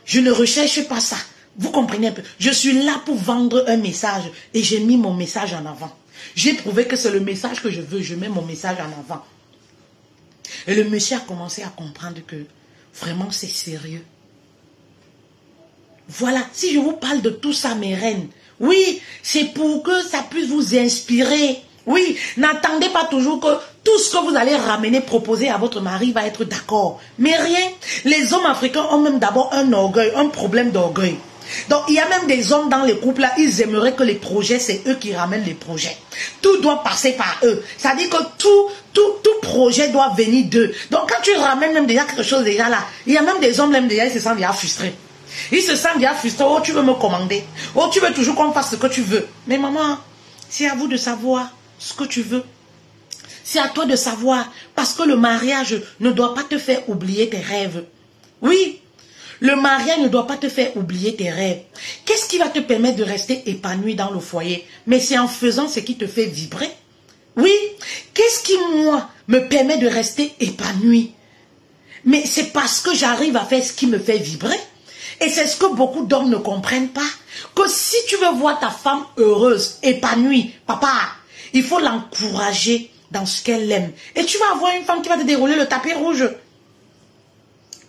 Je ne recherche pas ça. Vous comprenez un peu? Je suis là pour vendre un message. Et j'ai mis mon message en avant. J'ai prouvé que c'est le message que je veux. Je mets mon message en avant. Et le monsieur a commencé à comprendre que vraiment c'est sérieux. Voilà, si je vous parle de tout ça, mes reines, oui, c'est pour que ça puisse vous inspirer. Oui, n'attendez pas toujours que tout ce que vous allez ramener, proposer à votre mari va être d'accord. Mais rien, les hommes africains ont même d'abord un orgueil, un problème d'orgueil. Donc, il y a même des hommes dans les couples là, ils aimeraient que les projets, c'est eux qui ramènent les projets. Tout doit passer par eux. C'est-à-dire que tout projet doit venir d'eux. Donc, quand tu ramènes même déjà quelque chose déjà là, il y a même des hommes, même déjà, ils se sentent déjà frustrés. Ils se sentent déjà frustrés. Oh, tu veux me commander. Oh, tu veux toujours qu'on fasse ce que tu veux. Mais maman, c'est à vous de savoir ce que tu veux. C'est à toi de savoir. Parce que le mariage ne doit pas te faire oublier tes rêves. Oui. Le mariage ne doit pas te faire oublier tes rêves. Qu'est-ce qui va te permettre de rester épanoui dans le foyer? Mais c'est en faisant ce qui te fait vibrer. Oui. Qu'est-ce qui, moi, me permet de rester épanoui? Mais c'est parce que j'arrive à faire ce qui me fait vibrer. Et c'est ce que beaucoup d'hommes ne comprennent pas. Que si tu veux voir ta femme heureuse, épanouie, papa, il faut l'encourager dans ce qu'elle aime. Et tu vas avoir une femme qui va te dérouler le tapis rouge.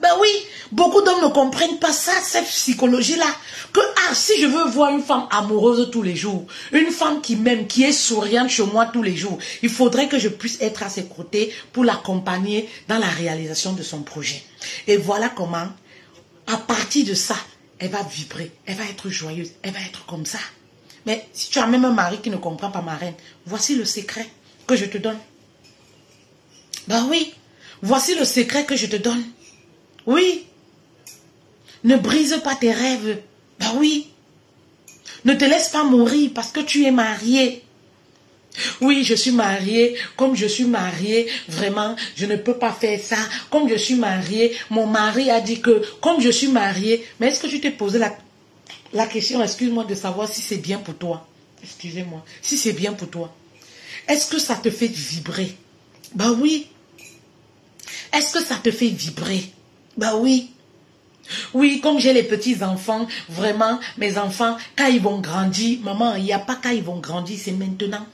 Ben oui, beaucoup d'hommes ne comprennent pas ça, cette psychologie-là. Que si je veux voir une femme amoureuse tous les jours, une femme qui m'aime, qui est souriante chez moi tous les jours, il faudrait que je puisse être à ses côtés pour l'accompagner dans la réalisation de son projet. Et voilà comment, à partir de ça, elle va vibrer, elle va être joyeuse, elle va être comme ça. Mais si tu as même un mari qui ne comprend pas ma reine, voici le secret que je te donne. Ben oui, voici le secret que je te donne. Oui. Ne brise pas tes rêves. Ben oui. Ne te laisse pas mourir parce que tu es marié. Oui, je suis mariée. Comme je suis mariée, vraiment, je ne peux pas faire ça. Comme je suis mariée, mon mari a dit que, comme je suis mariée, mais est-ce que tu t'es posé la question, excuse-moi, de savoir si c'est bien pour toi? Excusez-moi. Si c'est bien pour toi. Est-ce que ça te fait vibrer? Ben oui. Est-ce que ça te fait vibrer? Ben oui. Oui, comme j'ai les petits-enfants, vraiment, mes enfants, quand ils vont grandir, maman, il n'y a pas quand ils vont grandir, c'est maintenant.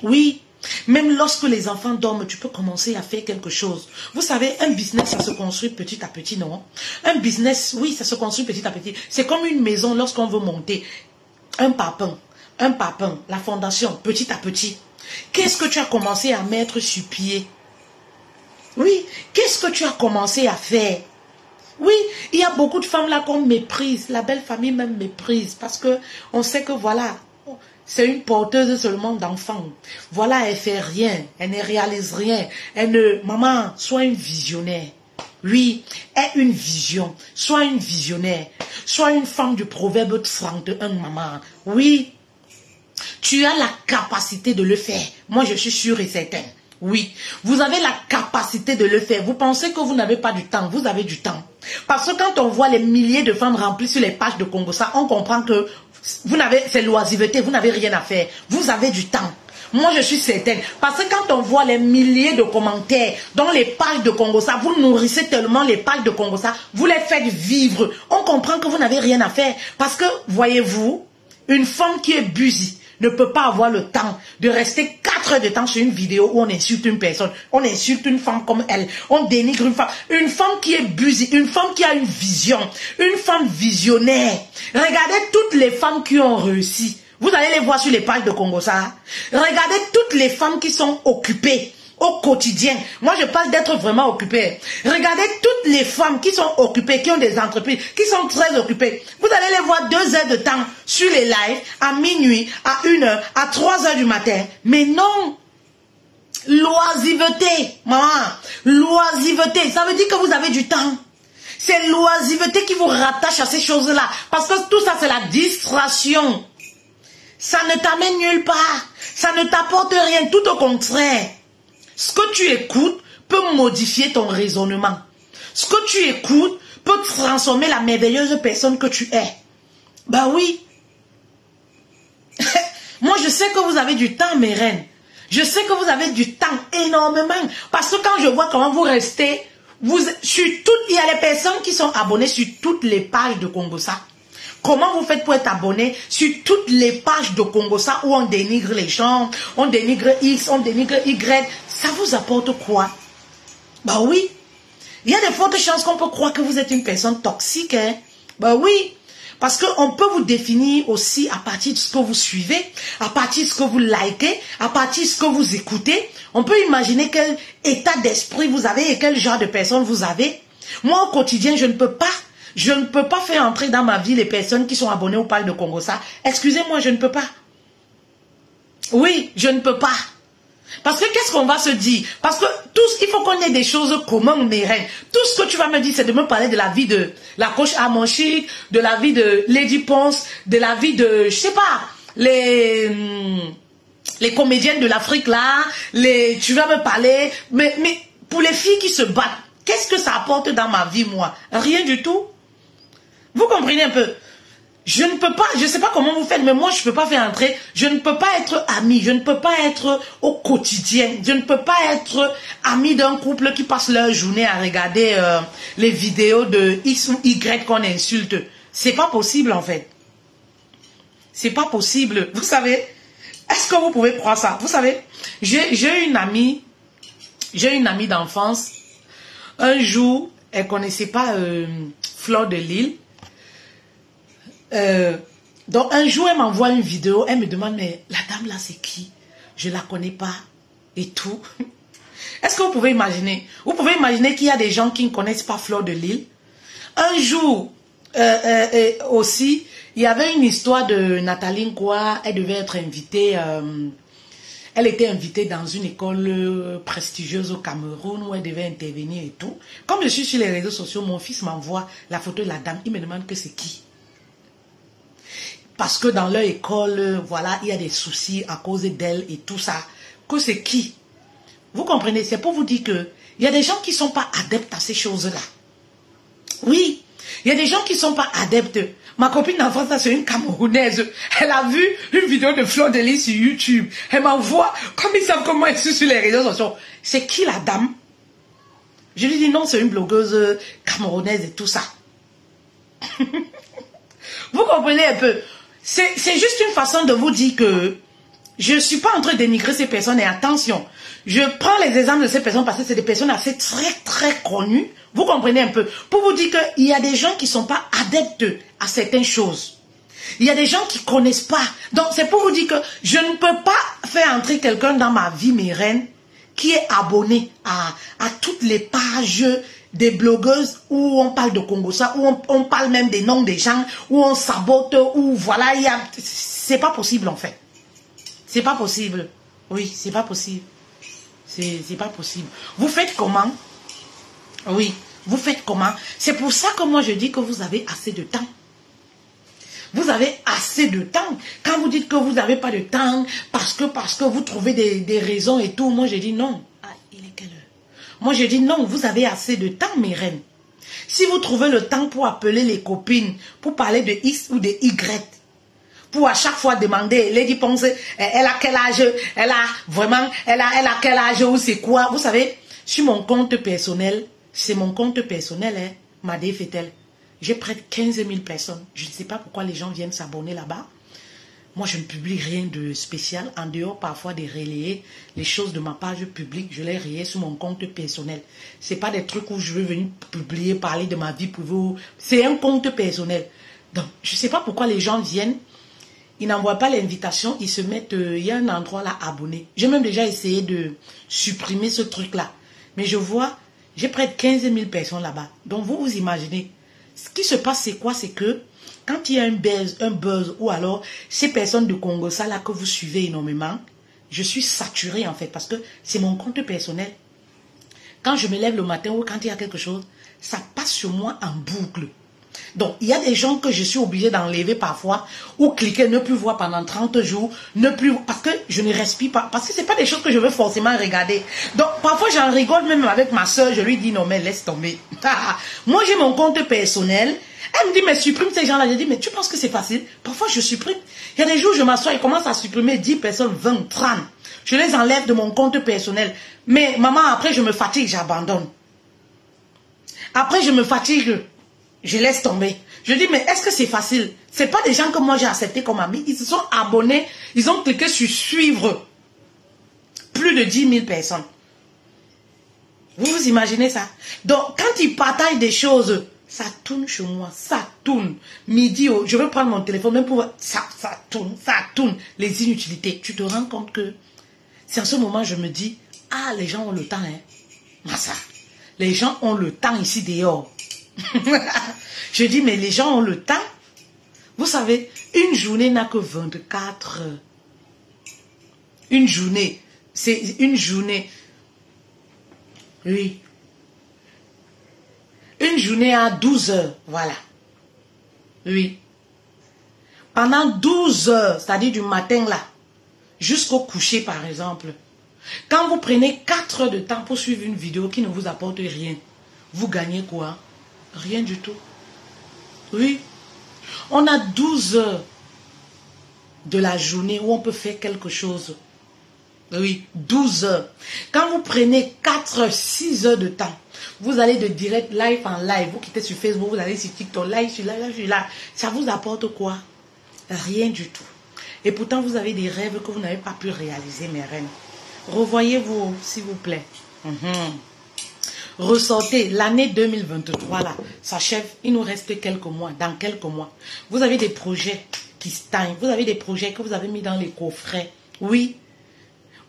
Oui, même lorsque les enfants dorment, tu peux commencer à faire quelque chose. Vous savez, un business, ça se construit petit à petit, non? Un business, oui, ça se construit petit à petit. C'est comme une maison lorsqu'on veut monter. Un papin, la fondation, petit à petit. Qu'est-ce que tu as commencé à mettre sur pied? Oui, qu'est-ce que tu as commencé à faire? Oui, il y a beaucoup de femmes là qu'on méprise. La belle famille même méprise. Parce que on sait que voilà, c'est une porteuse seulement d'enfants. Voilà, elle fait rien. Elle ne réalise rien. Elle ne... Maman, sois une visionnaire. Oui, aie une vision. Sois une visionnaire. Sois une femme du proverbe 31, maman. Oui, tu as la capacité de le faire. Moi, je suis sûre et certaine. Oui, vous avez la capacité de le faire. Vous pensez que vous n'avez pas du temps. Vous avez du temps. Parce que quand on voit les milliers de femmes remplies sur les pages de Congo, ça, on comprend que vous n'avez, c'est l'oisiveté, vous n'avez rien à faire. Vous avez du temps. Moi, je suis certaine. Parce que quand on voit les milliers de commentaires dans les pages de Congo, ça, vous nourrissez tellement les pages de Congo, ça, vous les faites vivre. On comprend que vous n'avez rien à faire. Parce que, voyez-vous, une femme qui est busy ne peut pas avoir le temps de rester 4 heures de temps sur une vidéo où on insulte une personne, on insulte une femme comme elle, on dénigre une femme. Une femme qui est busy, une femme qui a une vision, une femme visionnaire. Regardez toutes les femmes qui ont réussi. Vous allez les voir sur les pages de Congo, ça. Regardez toutes les femmes qui sont occupées, au quotidien. Moi, je parle d'être vraiment occupé. Regardez toutes les femmes qui sont occupées, qui ont des entreprises, qui sont très occupées. Vous allez les voir 2 heures de temps sur les lives, à minuit, à 1 heure, à 3 heures du matin. Mais non. L'oisiveté, maman. L'oisiveté. Ça veut dire que vous avez du temps. C'est l'oisiveté qui vous rattache à ces choses-là. Parce que tout ça, c'est la distraction. Ça ne t'amène nulle part. Ça ne t'apporte rien. Tout au contraire. Ce que tu écoutes peut modifier ton raisonnement. Ce que tu écoutes peut transformer la merveilleuse personne que tu es. Ben oui. Moi, je sais que vous avez du temps, mes reines. Je sais que vous avez du temps énormément. Parce que quand je vois comment vous restez, il y a les personnes qui sont abonnées sur toutes les pages de Congosa. Comment vous faites pour être abonné sur toutes les pages de Congosa où on dénigre les gens, on dénigre X, on dénigre Y? Ça vous apporte quoi? Bah oui. Il y a de fortes chances qu'on peut croire que vous êtes une personne toxique. Hein? Bah oui. Parce qu'on peut vous définir aussi à partir de ce que vous suivez, à partir de ce que vous likez, à partir de ce que vous écoutez. On peut imaginer quel état d'esprit vous avez et quel genre de personne vous avez. Moi, au quotidien, je ne peux pas faire entrer dans ma vie les personnes qui sont abonnées au Parle de Congosa. Excusez-moi, je ne peux pas. Oui, je ne peux pas. Parce que qu'est-ce qu'on va se dire? Parce que il faut qu'on ait des choses communes, mes reines. Tout ce que tu vas me dire, c'est de me parler de la vie de la coach Amonchique, de la vie de Lady Ponce, de la vie de, je sais pas, les comédiennes de l'Afrique là, tu vas me parler, mais pour les filles qui se battent, qu'est-ce que ça apporte dans ma vie, moi? Rien du tout. Vous comprenez un peu? Je ne peux pas, je ne sais pas comment vous faites, mais moi je ne peux pas faire entrer, je ne peux pas être amie, je ne peux pas être au quotidien, je ne peux pas être amie d'un couple qui passe leur journée à regarder les vidéos de X ou Y qu'on insulte. C'est pas possible en fait. C'est pas possible, vous savez. Est-ce que vous pouvez croire ça? Vous savez, j'ai une amie d'enfance. Un jour, elle connaissait pas Fleur de Lille. Donc un jour elle m'envoie une vidéo, elle me demande mais la dame là c'est qui? Je la connais pas et tout. Est-ce que vous pouvez imaginer? Vous pouvez imaginer qu'il y a des gens qui ne connaissent pas Fleur de Lille. Un jour aussi il y avait une histoire de Nathalie Nkwa. Elle devait être invitée, elle était invitée dans une école prestigieuse au Cameroun où elle devait intervenir et tout. Comme je suis sur les réseaux sociaux, mon fils m'envoie la photo de la dame, il me demande que c'est qui. Parce que dans leur école, voilà, il y a des soucis à cause d'elle et tout ça. Que c'est qui? Vous comprenez? C'est pour vous dire que il y a des gens qui ne sont pas adeptes à ces choses-là. Oui, il y a des gens qui ne sont pas adeptes. Ma copine d'enfance, c'est une Camerounaise. Elle a vu une vidéo de Fleur de Lys sur YouTube. Elle m'envoie, comme ils savent comment elle suit sur les réseaux sociaux. C'est qui la dame? Je lui dis non, c'est une blogueuse camerounaise et tout ça. Vous comprenez un peu? C'est juste une façon de vous dire que je ne suis pas en train de dénigrer ces personnes. Et attention, je prends les exemples de ces personnes parce que c'est des personnes assez très connues. Vous comprenez un peu? Pour vous dire qu'il y a des gens qui ne sont pas adeptes à certaines choses. Il y a des gens qui ne connaissent pas. Donc c'est pour vous dire que je ne peux pas faire entrer quelqu'un dans ma vie, mes reines, qui est abonné à toutes les pages des blogueuses où on parle de Congosa, où on parle même des noms des gens, où on sabote, où voilà, c'est pas possible en fait. C'est pas possible. Oui, c'est pas possible. C'est pas possible. Vous faites comment? Oui, vous faites comment? C'est pour ça que moi je dis que vous avez assez de temps. Vous avez assez de temps. Quand vous dites que vous n'avez pas de temps, parce que vous trouvez des raisons et tout, moi je dis non. Ah, il est quelle heure? Moi je dis non, vous avez assez de temps, mes reines. Si vous trouvez le temps pour appeler les copines, pour parler de X ou de Y, pour à chaque fois demander, Lady Ponce, elle a quel âge? Elle a quel âge ou c'est quoi? Vous savez, sur mon compte personnel, c'est mon compte personnel, hein, Madé Fetel. J'ai près de 15 000 personnes. Je ne sais pas pourquoi les gens viennent s'abonner là-bas. Moi, je ne publie rien de spécial. En dehors, parfois, de relayer les choses de ma page publique. Je les relaye sur mon compte personnel. Ce n'est pas des trucs où je veux venir publier, parler de ma vie pour vous. C'est un compte personnel. Donc, je ne sais pas pourquoi les gens viennent ils n'envoient pas l'invitation, ils se mettent, il y a un endroit là, abonné. J'ai même déjà essayé de supprimer ce truc-là. Mais je vois, j'ai près de 15 000 personnes là-bas. Donc vous vous imaginez, ce qui se passe c'est quoi? C'est que quand il y a un buzz ou alors ces personnes de Congo, ça là que vous suivez énormément, je suis saturée en fait parce que c'est mon compte personnel. Quand je me lève le matin ou quand il y a quelque chose, ça passe sur moi en boucle. Donc, il y a des gens que je suis obligée d'enlever parfois ou cliquer, ne plus voir pendant 30 jours, ne plus, parce que je ne respire pas, parce que ce n'est pas des choses que je veux forcément regarder. Donc, parfois, j'en rigole même avec ma soeur, je lui dis non, mais laisse tomber. Moi, j'ai mon compte personnel. Elle me dit, mais supprime ces gens-là. Je dis, mais tu penses que c'est facile? Parfois, je supprime. Il y a des jours, je m'assois et commence à supprimer 10 personnes, 20, 30. Je les enlève de mon compte personnel. Mais maman, après, je me fatigue, j'abandonne. Après, je me fatigue. Je laisse tomber. Je dis, mais est-ce que c'est facile? Ce n'est pas des gens que moi j'ai acceptés comme amis. Ils se sont abonnés. Ils ont cliqué sur suivre. Plus de 10 000 personnes. Vous vous imaginez ça? Donc, quand ils partagent des choses, ça tourne chez moi. Ça tourne. Midi, je veux prendre mon téléphone, même pour... Ça tourne, ça tourne. Les inutilités. Tu te rends compte que... C'est en ce moment je me dis, ah, les gens ont le temps, hein. Massa. Les gens ont le temps ici dehors. Je dis, mais les gens ont le temps. Vous savez, une journée n'a que 24 heures. Une journée, c'est une journée. Oui. Une journée à 12 heures, voilà. Oui. Pendant 12 heures, c'est-à-dire du matin là, jusqu'au coucher par exemple. Quand vous prenez 4 heures de temps pour suivre une vidéo qui ne vous apporte rien, vous gagnez quoi? Rien du tout. Oui. On a 12 heures de la journée où on peut faire quelque chose. Oui, 12 heures. Quand vous prenez 4 heures, 6 heures de temps, vous allez de direct live en live. Vous quittez sur Facebook, vous allez sur TikTok, live, sur là, je suis là. Ça vous apporte quoi? Rien du tout. Et pourtant, vous avez des rêves que vous n'avez pas pu réaliser, mes reines. Revoyez-vous, s'il vous plaît. Ressortez, l'année 2023 là, s'achève, il nous reste quelques mois, dans quelques mois. Vous avez des projets qui stagnent, vous avez des projets que vous avez mis dans les coffrets, oui,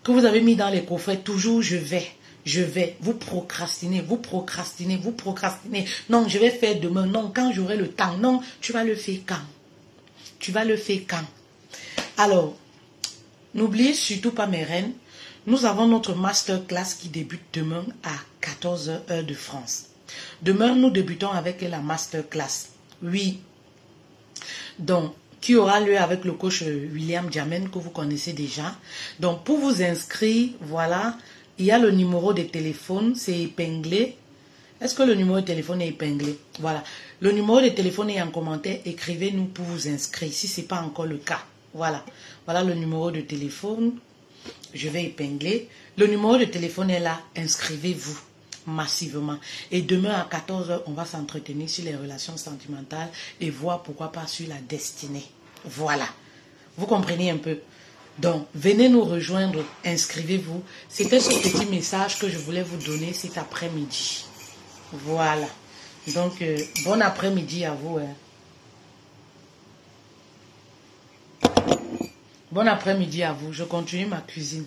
que vous avez mis dans les coffrets, toujours je vais, vous procrastinez, vous procrastinez, vous procrastinez. Non, je vais faire demain, non, quand j'aurai le temps, non, tu vas le faire quand? Tu vas le faire quand? Alors, n'oubliez surtout pas mes reines, nous avons notre masterclass qui débute demain à 14 h heure de France. Demain, nous débutons avec la masterclass. Oui. Donc, qui aura lieu avec le coach William Jamen que vous connaissez déjà. Donc, pour vous inscrire, voilà, il y a le numéro de téléphone, c'est épinglé. Est-ce que le numéro de téléphone est épinglé? Voilà. Le numéro de téléphone est en commentaire. Écrivez-nous pour vous inscrire si ce n'est pas encore le cas. Voilà. Voilà le numéro de téléphone. Je vais épingler. Le numéro de téléphone est là. Inscrivez-vous massivement. Et demain à 14 h, on va s'entretenir sur les relations sentimentales et voir pourquoi pas sur la destinée. Voilà. Vous comprenez un peu? Donc, venez nous rejoindre. Inscrivez-vous. C'était ce petit message que je voulais vous donner cet après-midi. Voilà. Donc, bon après-midi à vous. Hein. Bon après-midi à vous. Je continue ma cuisine.